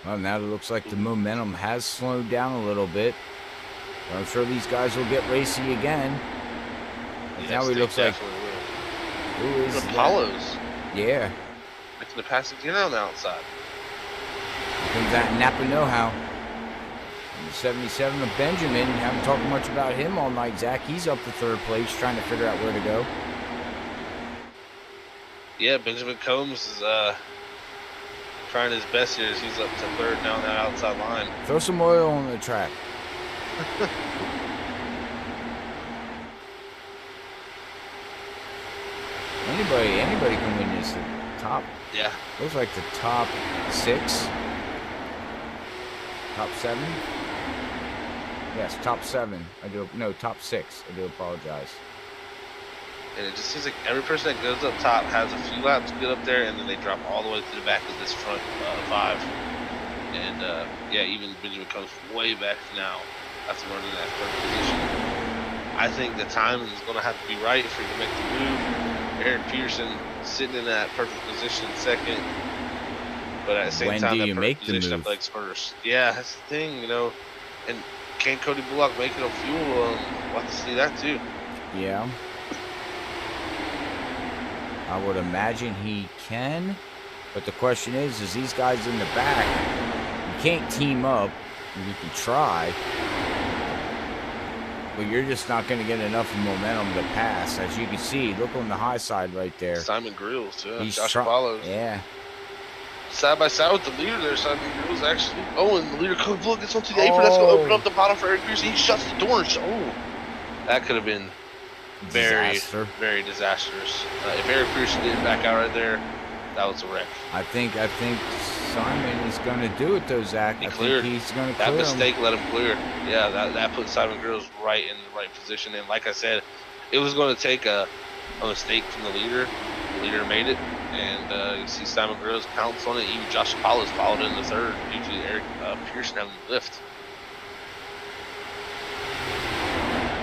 Well, now it looks like the momentum has slowed down a little bit. But I'm sure these guys will get racy again. Yes, now it looks like who is Apollos? Yeah. Making the pass again on the outside. Comes that Napa know-how. 77 of Benjamin. Haven't talked much about him all night, Zach. He's up to 3rd place, trying to figure out where to go. Yeah, Benjamin Combs is trying his best here as he's up to 3rd down that outside line. Throw some oil on the track. Anybody can win this. Top. Yeah. Looks like the top 6. Top 7. Yes, top 7. Top 6. I do apologize. And it just seems like every person that goes up top has a few laps to get up there, and then they drop all the way to the back of this front 5. And yeah, even Benjamin comes way back now after running that 3rd position. I think the timing is going to have to be right for you to make the move. Eric Peterson sitting in that perfect position 2nd, but at the same time, that perfect position I feel like 1st. Yeah, that's the thing, you know. And can Cody Bullock make it on fuel? We'll have to see that too. Yeah. I would imagine he can, but the question is these guys in the back, you can't team up. You can try, but you're just not going to get enough momentum to pass. As you can see, look on the high side right there. Simon Grills, too. He's Josh Paulos. Yeah. Side by side with the leader there, Simon Grills, actually. Oh, and the leader Cody Bullock gets onto the apron. That's going to open up the bottom for Eric Pearson. He shuts the door. That could have been very disastrous. If Eric Pearson didn't back out right there, that was a wreck. I think Simon is going to do it, though, Zach. He cleared. He's going to clear that mistake let him clear. Yeah, that put Simon Grills right in the right position. And like I said, it was going to take a mistake from the leader. The leader made it. And you see Simon Grills pounce on it. Even Josh Paulos followed in the 3rd due to Eric Pearson having the lift.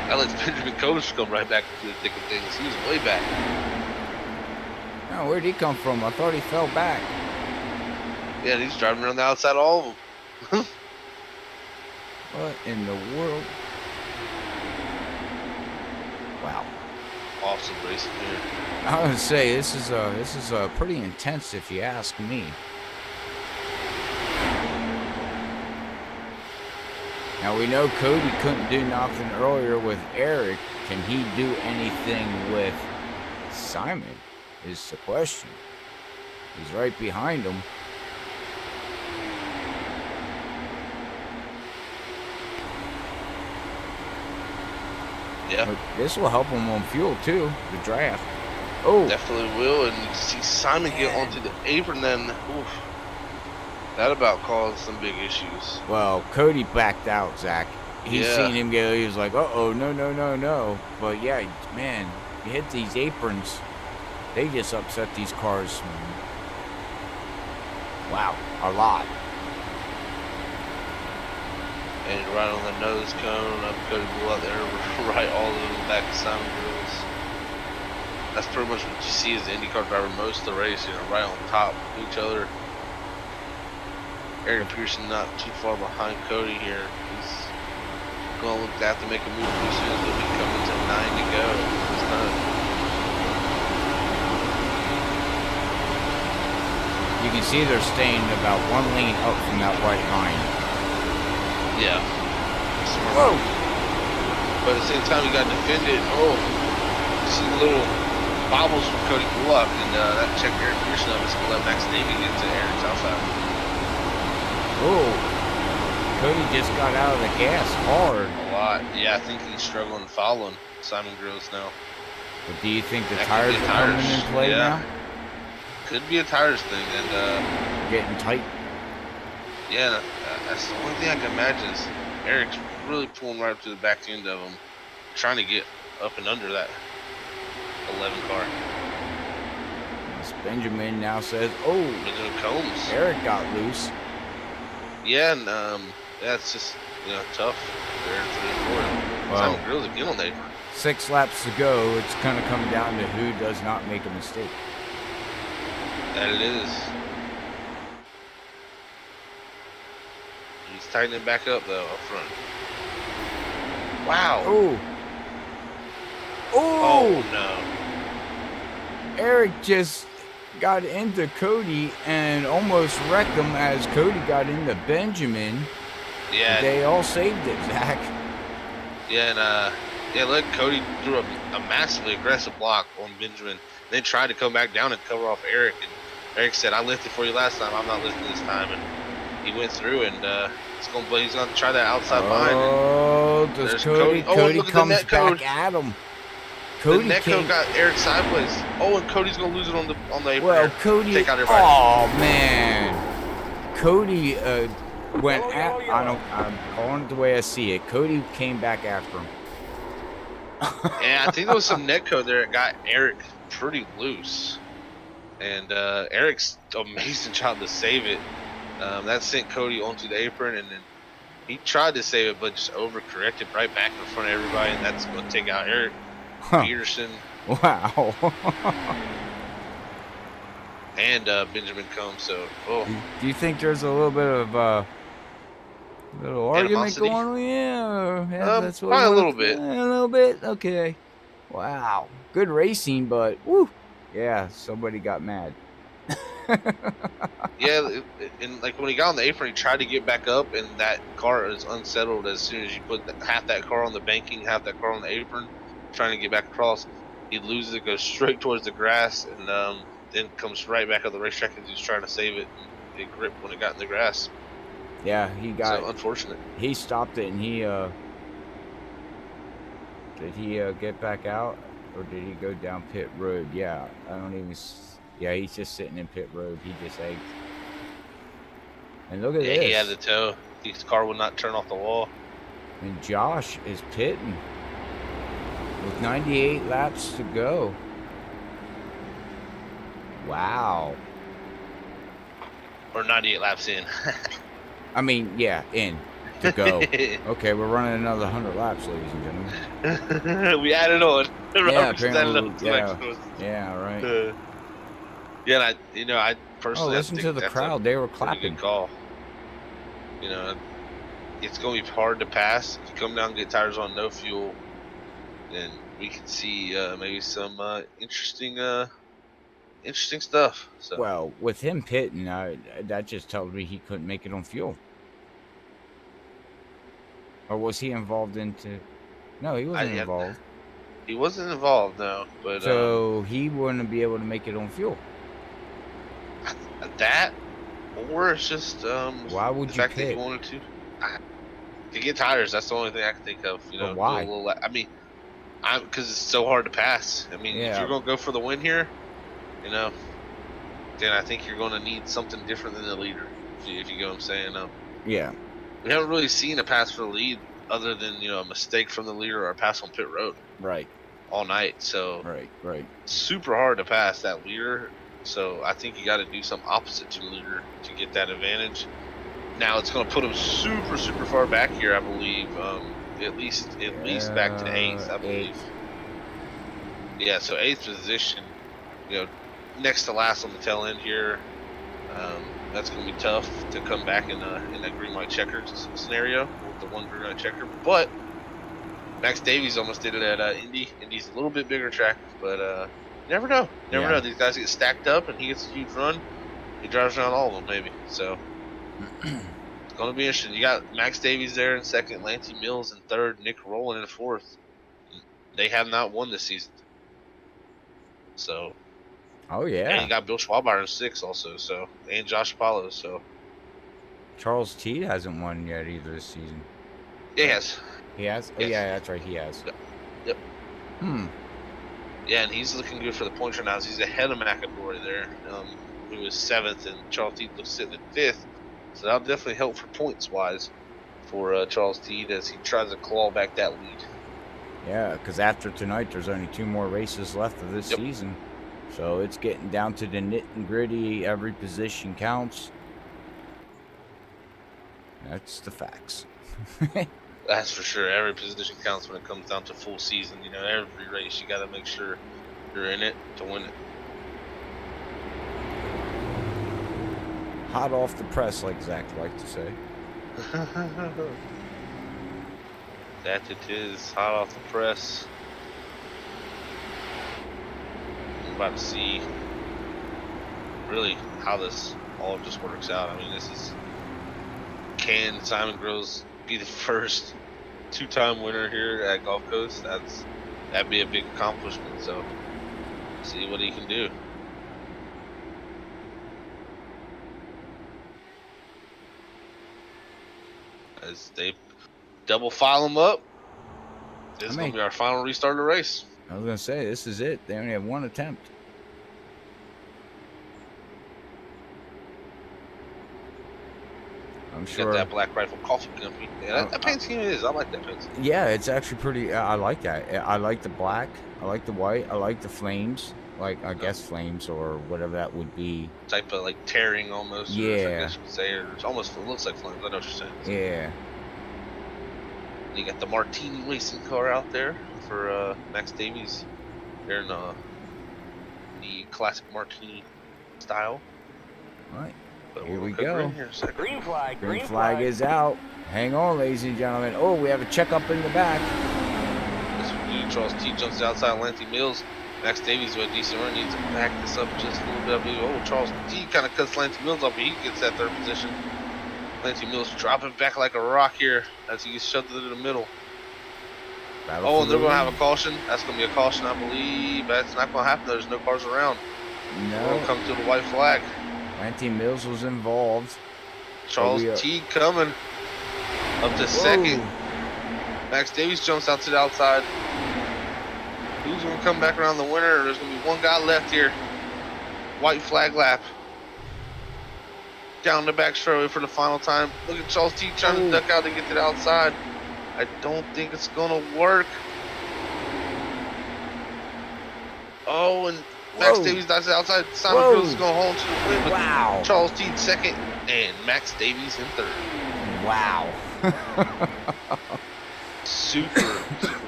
That lets Benjamin Combs come right back into the thick of things. He was way back. Oh, where'd he come from? I thought he fell back. Yeah, he's driving around the outside of all of them. What in the world? Wow. Awesome racing here. I would say this is pretty intense if you ask me. Now we know Cody couldn't do nothing earlier with Eric. Can he do anything with Simon? Is the question. He's right behind him. Yeah. But this will help him on fuel too, the draft. Oh. Definitely will. And you see Simon get onto the apron then. Oof. That about caused some big issues. Well, Cody backed out, Zach. He's Yeah. seen him go. He was like, "Uh-oh, no, no, no, no." But yeah, man, you hit these aprons. They just upset these cars. Wow, a lot. And right on the nose cone, up Cody blew out there, right all of them back to Simon Grills. That's pretty much what you see as the IndyCar driver most of the race, you know, right on top of each other. Eric Pearson not too far behind Cody here. He's going to have to make a move pretty soon. He'll be coming to 9 to go. It's not. You can see they're staying about 1 lane up from that white line. Yeah. Whoa! But at the same time, you got to defend it. Oh, you see the little bobbles from Cody Bullock, and that checked Eric Pearson up. It's going to let Max Davey get to Eric's outside. Oh, Cody just got out of the gas hard. A lot. Yeah, I think he's struggling following Simon Grills now. But do you think the That tires could are be coming tires. in play Yeah. now? Could be a tires thing, and Getting tight. yeah, that's the only thing I can imagine is Eric's really pulling right up to the back end of him, trying to get up and under that 11 car. This Benjamin now says, "Oh, Benjamin Combs. Eric got loose." Yeah, and yeah, it's just tough. They're 3 and 4. Wow. Simon Grills again on the apron. 6 laps to go. It's kind of coming down to who does not make a mistake. That it is. He's tightening back up though up front. Wow. Oh. Oh Oh. no. Eric just got into Cody and almost wrecked him as Cody got into Benjamin. Yeah. They all saved it, Zach. Yeah, and yeah, look, Cody threw a massively aggressive block on Benjamin. Then tried to come back down and cover off Eric, and Eric said, "I lifted for you last time. I'm not lifting this time." And he went through, and he's gonna try that outside line. Oh, does There's Cody? Cody. Oh, Cody look at the comes net back code. at him. The Cody net came. code got Eric sideways. Oh, and Cody's gonna lose it on the apron. Well, here. Cody. Take out everybody. Oh man, Cody went at. I'm calling it the way I see it. Cody came back after him. And I think there was some net code there that got Eric pretty loose. And Eric's amazing job to save it. That sent Cody onto the apron, and then he tried to save it, but just overcorrected right back in front of everybody, and that's going to take out Eric Peterson Wow. and Benjamin Combs. So, Do you think there's a little bit of little argument Animosity? going on? Yeah, that's what probably a it little was. bit. A little bit. Okay. Wow. Good racing, but woo. Yeah, somebody got mad. yeah, and like when he got on the apron, he tried to get back up, and that car is unsettled as soon as you put half that car on the banking, half that car on the apron, trying to get back across. He loses it, goes straight towards the grass, and then comes right back up the racetrack as he's trying to save it. And it gripped when it got in the grass. Yeah, he got. So unfortunate. He stopped it, and he did he get back out, or did he go down pit road? Yeah, I don't even. Yeah, he's just sitting in pit road. He just egged. And look at Yeah, this. he had the toe. His car would not turn off the wall. And Josh is pitting with 98 laps to go. Wow. Or 98 laps in. I mean, yeah, in to go. Okay, we're running another 100 laps, ladies and gentlemen. We added on. Yeah, Robert's added apparently, on to yeah. extras. Yeah, right. Yeah, and I Oh, personally listen think to the that's crowd. They were pretty clapping. good call. It's going to be hard to pass. If you come down and get tires on no fuel, then we can see maybe some interesting stuff. So Well, with him pitting, that just tells me he couldn't make it on fuel. Or was he involved into? No, he wasn't involved. he wasn't involved, no. But So he wouldn't be able to make it on fuel. that, or it's just Why would the you fact that pit? he wanted to get tires. That's the only thing I can think of. But why? I mean, because it's so hard to pass. I mean, Yeah. if you're going to go for the win here, then I think you're going to need something different than the leader. if you get what I'm saying. Yeah. We haven't really seen a pass for the lead other than a mistake from the leader or a pass on pit road Right. all night. So Right. super hard to pass that leader. So I think you got to do some opposite to the leader to get that advantage. Now it's going to put him super far back here, I believe. At least back to eighth, I believe. Eighth. Yeah, so eighth position, next to last on the tail end here. That's going to be tough to come back in a green white checker scenario with the one green white checker. But Max Davies almost did it at Indy. Indy's a little bit bigger track, but never know. Never know. These guys get stacked up, and he gets a huge run. He drives around all of them, maybe. So it's going to be interesting. You got Max Davies there in second, Lancey Mills in third, Nick Rowland in fourth. They have not won this season. So. Oh, yeah. And you got Bill Schwaber in sixth also, so, and Josh Apollo, so. Charles T hasn't won yet either this season. Yeah, he has. He has? Yes. Oh, yeah, that's right. He has. Yep. Yeah, and he's looking good for the points right now. He's ahead of McAvoy there, who was seventh, and Charles T looks sitting at fifth. So that'll definitely help for points-wise for Charles T as he tries to claw back that lead. Yeah, because after tonight, there's only 2 more races left of this season. So it's getting down to the nit and gritty. Every position counts. That's the facts. That's for sure. Every position counts when it comes down to full season. Every race you got to make sure you're in it to win it. Hot off the press, like Zach liked to say. That it is. Hot off the press. I'm about to see really how this all just works out. I mean, can Simon Grills be the first 2-time winner here at Gulf Coast? That'd be a big accomplishment. So see what he can do. As they double file him up, this is going to be our final restart of the race. I was going to say, this is it. They only have 1 attempt. I'm sure. Got that Black Rifle Coffee Company. Yeah, that paint scheme is. I like that paint scheme. Yeah, it's actually pretty. I like that. I like the black. I like the white. I like the flames. Like, I guess flames or whatever that would be. Type of like tearing almost. Yeah. I guess you could say, or it almost looks like flames. I know what you're saying. Yeah. You got the Martini racing car out there for Max Davies. They're in the classic Martini style. All right. But Here we go. Green flag. Green flag is out. Hang on, ladies and gentlemen. Oh, we have a checkup in the back. Charles T jumps outside Lancey Mills. Max Davies with a decent run. Needs to back this up just a little bit. I believe. Oh, Charles T kind of cuts Lancey Mills off, but he gets that third position. Lancey Mills dropping back like a rock here as he gets shoved into the middle. And they're going to have a caution. That's going to be a caution, I believe. That's not going to happen. There's no cars around. No. We're going to come to the white flag. Lancey Mills was involved. Charles T coming up to second. Max Davies jumps out to the outside. Who's going to come back around the winner? There's going to be one guy left here. White flag lap. Down the back straightaway for the final time. Look at Charles T trying to duck out to get to the outside. I don't think it's going to work. Oh, and Max Davies dies outside. Simon Grills is going to hold to the win. Wow. Charles T second and Max Davies in third. Wow. super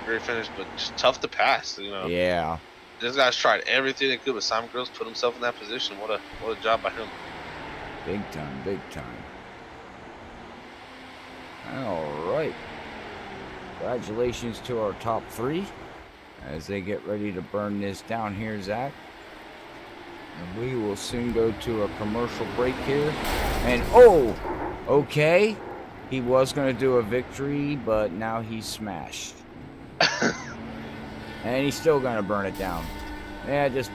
great finish, but just tough to pass. Yeah. This guy's tried everything they could, but Simon Grills put himself in that position. What a job by him. Big time. All right. Congratulations to our top 3 as they get ready to burn this down here, Zach. And we will soon go to a commercial break here. And okay. He was going to do a victory, but now he's smashed. And he's still going to burn it down. Yeah, just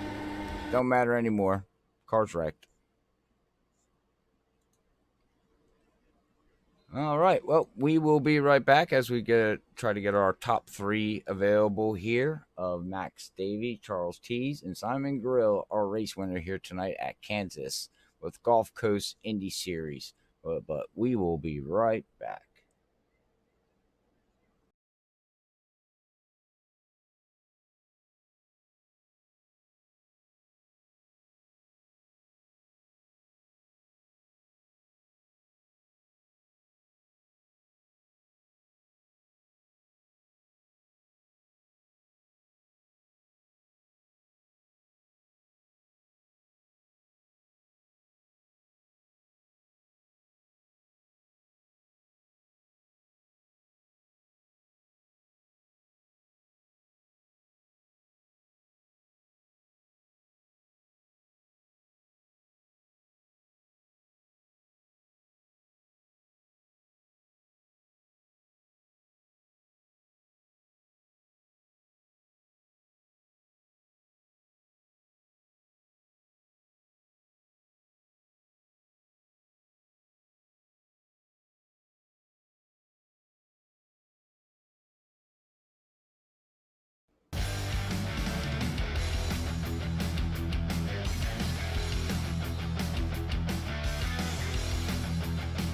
don't matter anymore. Car's wrecked. All right. Well, we will be right back as we try to get our top 3 available here of Max Davey, Charles Tees, and Simon Grill, our race winner here tonight at Kansas with Gulf Coast Indy Series. but we will be right back.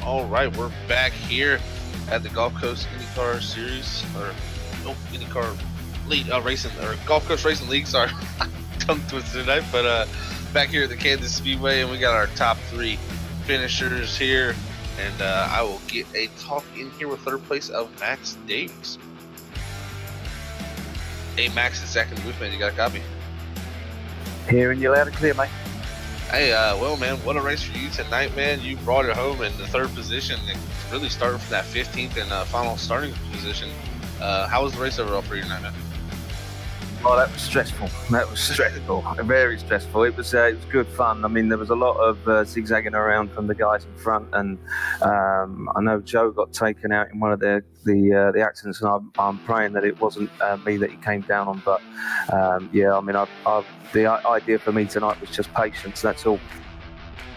All right, we're back here at the Gulf Coast IndyCar Series, or IndyCar League Racing, or Gulf Coast Racing League. Sorry, tongue twisted tonight. But back here at the Kansas Speedway, and we got our top 3 finishers here. And I will get a talk in here with third place of Max Davies. Hey, Max, is second booth, man. You got a copy? Hearing you loud and clear, mate. Hey, well, man, what a race for you tonight, man. You brought it home in the 3rd position. It really started from that 15th and final starting position. How was the race overall for you tonight, man? Oh, that was stressful. Very stressful. It was good fun. I mean, there was a lot of zigzagging around from the guys in front, and I know Joe got taken out in one of the accidents, and I'm praying that it wasn't me that he came down on. But yeah, I mean, the idea for me tonight was just patience. That's all.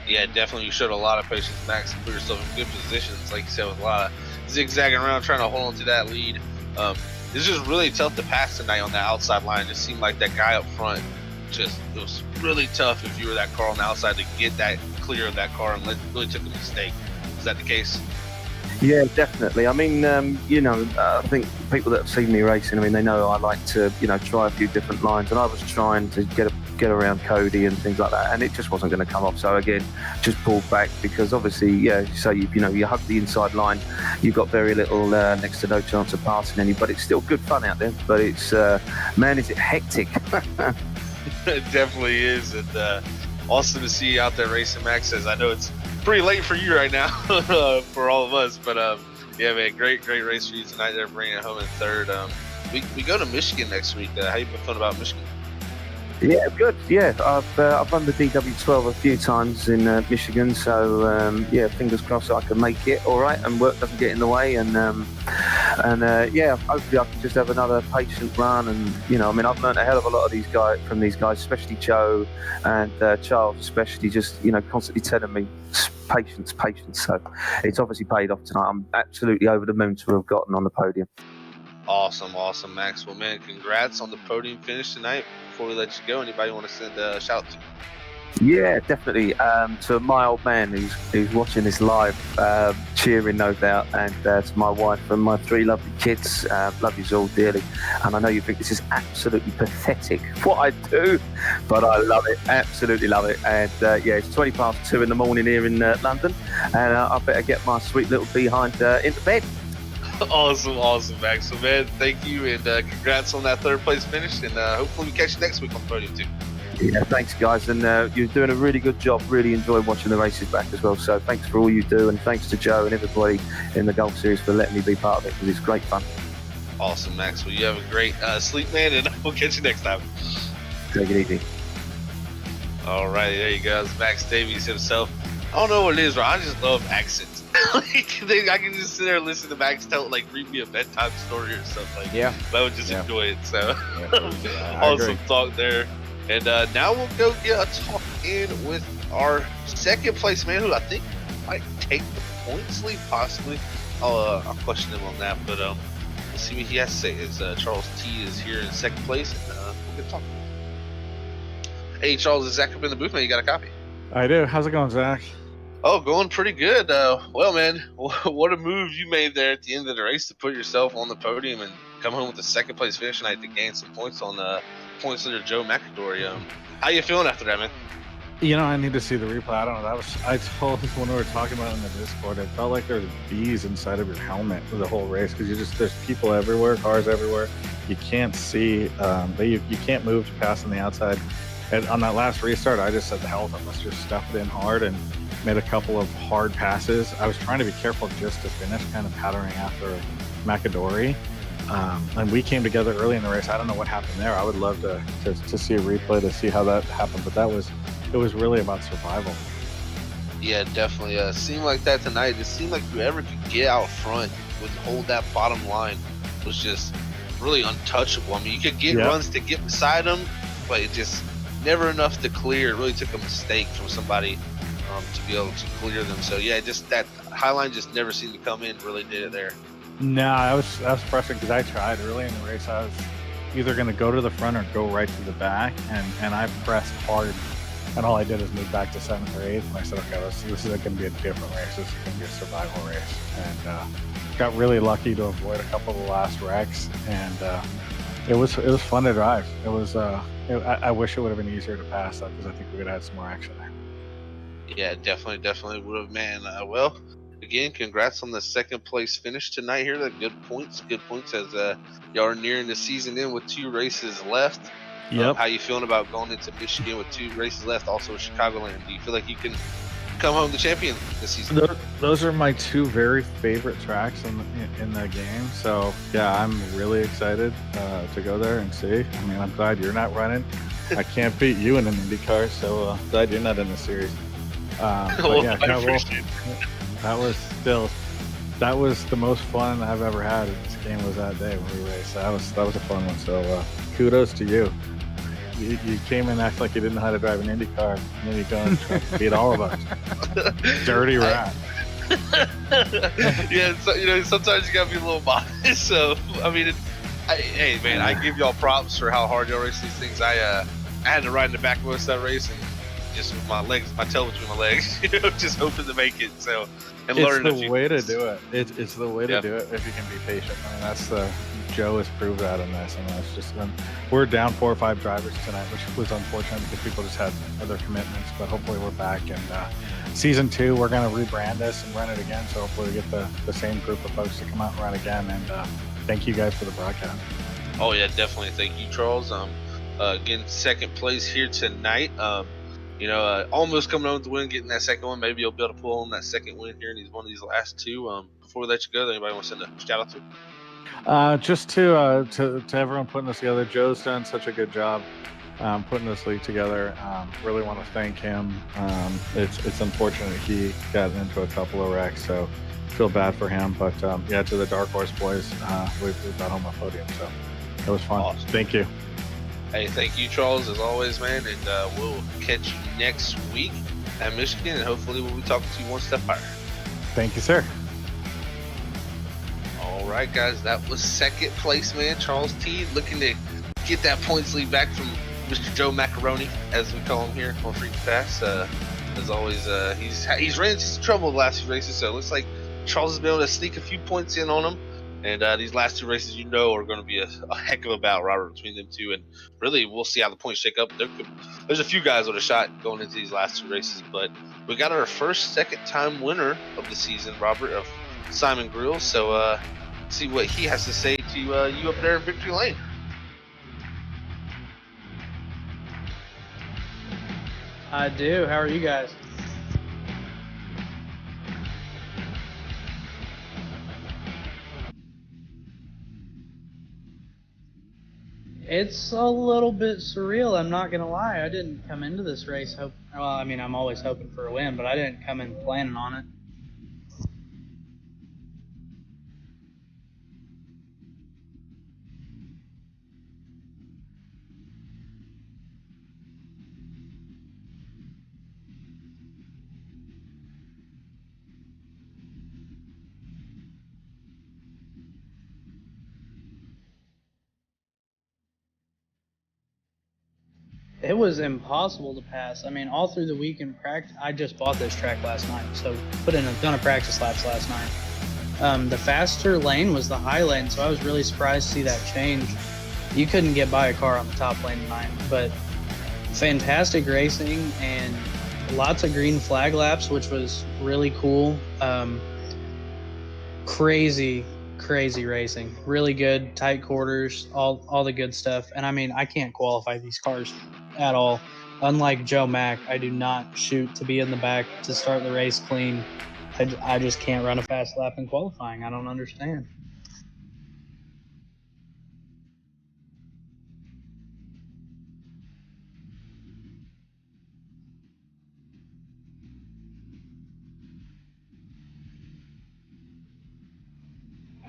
Yeah, definitely. You showed a lot of patience, Max, and put yourself in good positions, like you said, with a lot of zigzagging around, trying to hold on to that lead. It's just really tough to pass tonight on the outside line. It just seemed like that guy up front, it was really tough if you were that car on the outside to get that clear of that car, and really took a mistake. Is that the case? Yeah, definitely. I mean, I think people that have seen me racing, I mean, they know I like to, try a few different lines, and I was trying to get around Cody and things like that, and it just wasn't going to come off. So again, just pulled back, because obviously, yeah, so you hug the inside line, you've got very little, next to no chance of passing anybody. It's still good fun out there, but it's, man, is it hectic. It definitely is, and awesome to see you out there racing, Max. As I know it's pretty late for you right now, for all of us, but yeah, man, great race for you tonight. They're bringing it home in 3rd. We go to Michigan next week. How you been feeling about Michigan? Yeah, good. Yeah, I've run the DW12 a few times in Michigan, so yeah, fingers crossed I can make it all right and work doesn't get in the way, and yeah, hopefully I can just have another patient run. And I mean, I've learned a hell of a lot of from these guys, especially Joe and Charles, especially just constantly telling me patience. So it's obviously paid off tonight. I'm absolutely over the moon to have gotten on the podium. Awesome, Max. Well, man, congrats on the podium finish tonight. Before we let you go, anybody want to send a shout out to? Yeah, definitely. To my old man who's watching this live, cheering, no doubt, and to my wife and my 3 lovely kids. Love you all dearly. And I know you think this is absolutely pathetic, what I do, but I love it, absolutely love it. And yeah, it's 2:20 in the morning here in London, and I better get my sweet little behind into bed. Awesome, Max. So, man, thank you, and congrats on that 3rd place finish, and hopefully we catch you next week on the podium too. Yeah, thanks guys, and you're doing a really good job. Really enjoy watching the races back as well, so thanks for all you do, and thanks to Joe and everybody in the Golf Series for letting me be part of it, because it's great fun. Awesome, Max. Well, you have a great sleep, man, and we'll catch you next time. Take it easy. All right, there you go. It's Max Davies himself. I don't know what it is, bro. I just love accents. I can just sit there and listen to Max read me a bedtime story or something. I would just enjoy it. So awesome talk there. And now we'll go get a talk in with our 2nd place man, who I think might take the points lead, possibly. I'll question him on that, but we'll see what he has to say. Is Charles T is here in 2nd place, and we'll get to talk. Hey, Charles, is Zach up in the booth, man? You got a copy? I do. How's it going, Zach? Oh, going pretty good. Well, man, what a move you made there at the end of the race to put yourself on the podium and come home with a second place finish tonight to gain some points on the points leader Joe McAdory. How you feeling after that, man? I need to see the replay. I don't know. I told when we were talking about it in the Discord, it felt like there was bees inside of your helmet for the whole race because there's people everywhere, cars everywhere. You can't see, you can't move to pass on the outside. And on that last restart, I just said, the hell with it. Let's just stuff it in hard and made a couple of hard passes. I was trying to be careful just to finish, kind of patterning after McAdory. And we came together early in the race. I don't know what happened there. I would love to see a replay to see how that happened, but it was really about survival. Yeah, definitely. Seemed like that tonight. It seemed like whoever could get out front would hold that bottom line was just really untouchable. I mean, you could get runs to get beside them, but it just never enough to clear. It really took a mistake from somebody to be able to clear them. So yeah, just that high line just never seemed to come in. Really did it there. No, I was frustrated because I tried early in the race. I was either going to go to the front or go right to the back, and I pressed hard. And all I did is move back to 7th or 8th, and I said, okay, this is going to be a different race. This is going to be a survival race. And got really lucky to avoid a couple of the last wrecks, and it was fun to drive. It was I wish it would have been easier to pass that because I think we would have had some more action there. Yeah, definitely would have, man. Well, again, congrats on the second place finish tonight here. Good points as y'all are nearing the season end with 2 races left. Yep. How you feeling about going into Michigan with 2 races left, also Chicagoland? Do you feel like you can come home the champion this season? Those are my 2 very favorite tracks in the game. So yeah, I'm really excited to go there and see. I mean, I'm glad you're not running. I can't beat you in an IndyCar, so glad you're not in the series. But yeah, that was the most fun I've ever had in this game. Was that day when we raced. That was a fun one. So kudos to you. You came in acting like you didn't know how to drive an Indy car, and then you go and try to beat all of us. Dirty rat. Yeah, so, sometimes you gotta be a little modest. So I mean, hey man, I give y'all props for how hard y'all race these things. I had to ride in the back most of that race and just with my tail between my legs, just hoping to make it. So and learn it's the way to do it. It's the way to do it if you can be patient. I mean, that's Joe has proved that in this, and that's just we're down 4 or 5 drivers tonight, which was unfortunate because people just had other commitments. But hopefully we're back, and season 2 we're going to rebrand this and run it again. So hopefully we get the same group of folks to come out and run again. And thank you guys for the broadcast. Oh yeah, definitely. Thank you, Charles. Again, second place here tonight. Almost coming home to win, getting that second one. Maybe you'll be able to pull on that second win here in one of these last 2. Before we let you go, anybody want to send a shout out to? Just to everyone putting this together. Joe's done such a good job putting this league together. Really want to thank him. It's unfortunate he got into a couple of wrecks, so feel bad for him. But yeah, to the Dark Horse boys, we've got home a podium, so it was fun. Awesome. Thank you. Hey, thank you, Charles, as always, man. And we'll catch you next week at Michigan, and hopefully we'll be talking to you one step higher. Thank you, sir. All right, guys, that was second place, man. Charles T. looking to get that points lead back from Mr. Joe Macaroni, as we call him here on Free Pass. As always, he's ran into some trouble the last few races, so it looks like Charles has been able to sneak a few points in on him. And these last 2 races, are going to be a heck of a battle, Robert, between them 2. And really, we'll see how the points shake up. There's a few guys with a shot going into these last 2 races. But we got our first second-time winner of the season, Robert, of Simon Grills. So see what he has to say to you up there in Victory Lane. I do. How are you guys? It's a little bit surreal, I'm not gonna lie. I didn't come into this race I'm always hoping for a win, but I didn't come in planning on it. it was impossible to pass. I mean, all through the week in practice, I just bought this track last night, so put in a ton of practice laps last night. The faster lane was the high lane, so I was really surprised to see that change. You couldn't get by a car on the top lane tonight, but fantastic racing and lots of green flag laps, which was really cool. Crazy racing, really good, tight quarters, all the good stuff. And I mean, I can't qualify these cars at all. Unlike Joe Mack, I do not shoot to be in the back to start the race clean. I just can't run a fast lap in qualifying. I don't understand.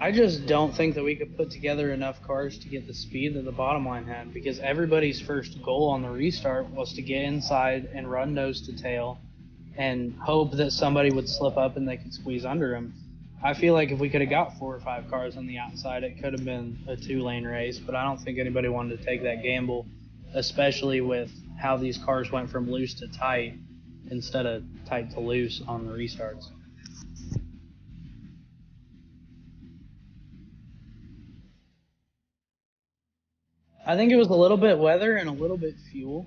I just don't think that we could put together enough cars to get the speed that the bottom line had, because everybody's first goal on the restart was to get inside and run nose to tail and hope that somebody would slip up and they could squeeze under him. I feel like if we could have got 4 or 5 cars on the outside, it could have been a 2-lane race, but I don't think anybody wanted to take that gamble, especially with how these cars went from loose to tight instead of tight to loose on the restarts. I think it was a little bit weather and a little bit fuel.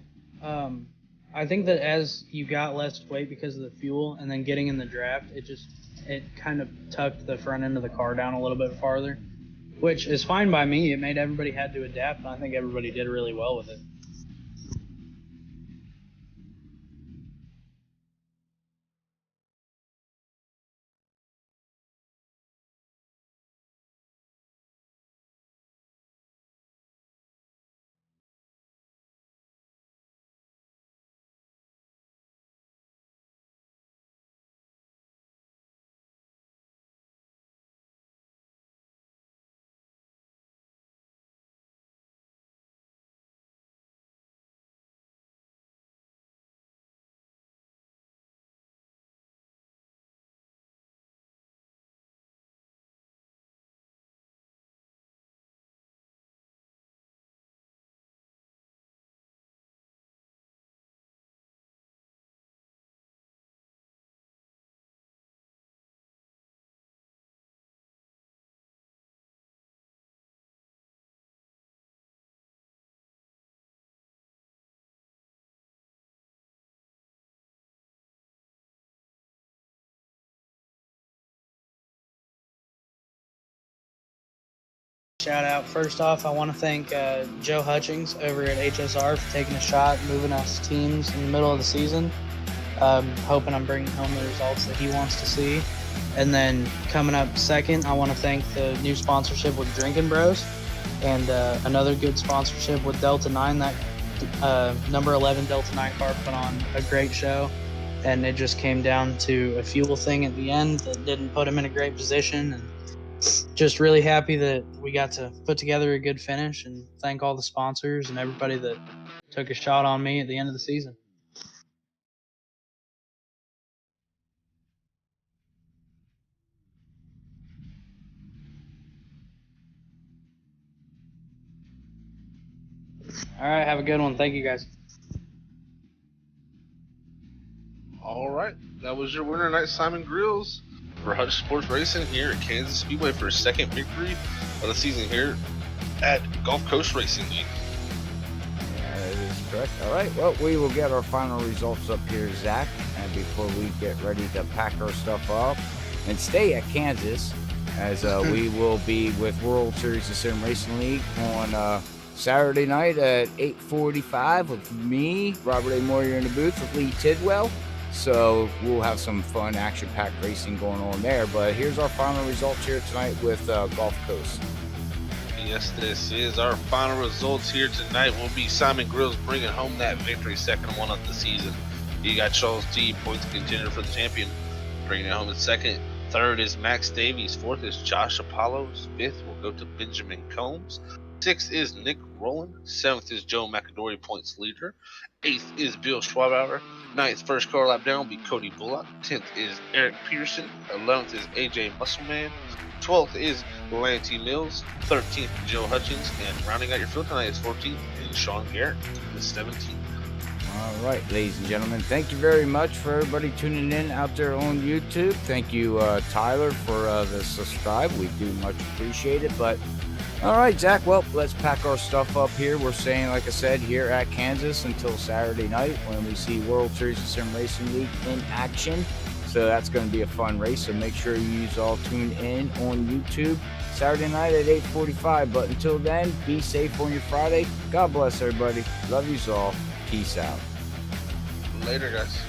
I think that as you got less weight because of the fuel and then getting in the draft, it kind of tucked the front end of the car down a little bit farther, which is fine by me. It made everybody had to adapt, and I think everybody did really well with it. Shout out. First off, I want to thank Joe Hutchings over at HSR for taking a shot, moving us teams in the middle of the season. Hoping I'm bringing home the results that he wants to see. And then coming up second, I want to thank the new sponsorship with Drinking Bros and another good sponsorship with Delta 9. That number 11 Delta 9 car put on a great show. And it just came down to a fuel thing at the end that didn't put him in a great position. And just really happy that we got to put together a good finish, and thank all the sponsors and everybody that took a shot on me at the end of the season. All right, have a good one. Thank you, guys. All right, that was your winner tonight, Simon Grills, for Hutch Sports Racing here at Kansas Speedway for his second victory of the season here at Gulf Coast Racing League. Yeah, that is correct. All right, well, we will get our final results up here, Zach, and before we get ready to pack our stuff up and stay at Kansas, as we will be with World Series of Sim Racing League on Saturday night at 8:45 with me, Robert A. Moyer, in the booth with Lee Tidwell. So we'll have some fun action-packed racing going on there. But here's our final results here tonight with Gulf Coast. Yes, this is our final results here tonight. Will be Simon Grills bringing home that victory, second one of the season. You got Charles T, points contender for the champion, bringing it home in second. Third is Max Davies. Fourth is Josh Apollos. Fifth will go to Benjamin Combs. Sixth is Nick Rowland. Seventh is Joe McAdory, points leader. Eighth is Bill Schwabauer. Ninth, first car lap down, will be Cody Bullock. 10th is Eric Peterson. 11th is AJ Muscleman. 12th is Lanty Mills. 13th, Joe Hutchins. And rounding out your field tonight is 14th is Sean Garrett. The 17th. All right, ladies and gentlemen, thank you very much for everybody tuning in out there on YouTube. Thank you, Tyler, for the subscribe. We do much appreciate it. But all right, Zach, well, let's pack our stuff up here. We're staying, like I said, here at Kansas until Saturday night when we see World Series of Sim Racing League in action. So that's going to be a fun race. So make sure you all tune in on YouTube Saturday night at 8:45. But until then, be safe on your Friday. God bless everybody. Love you all. Peace out. Later, guys.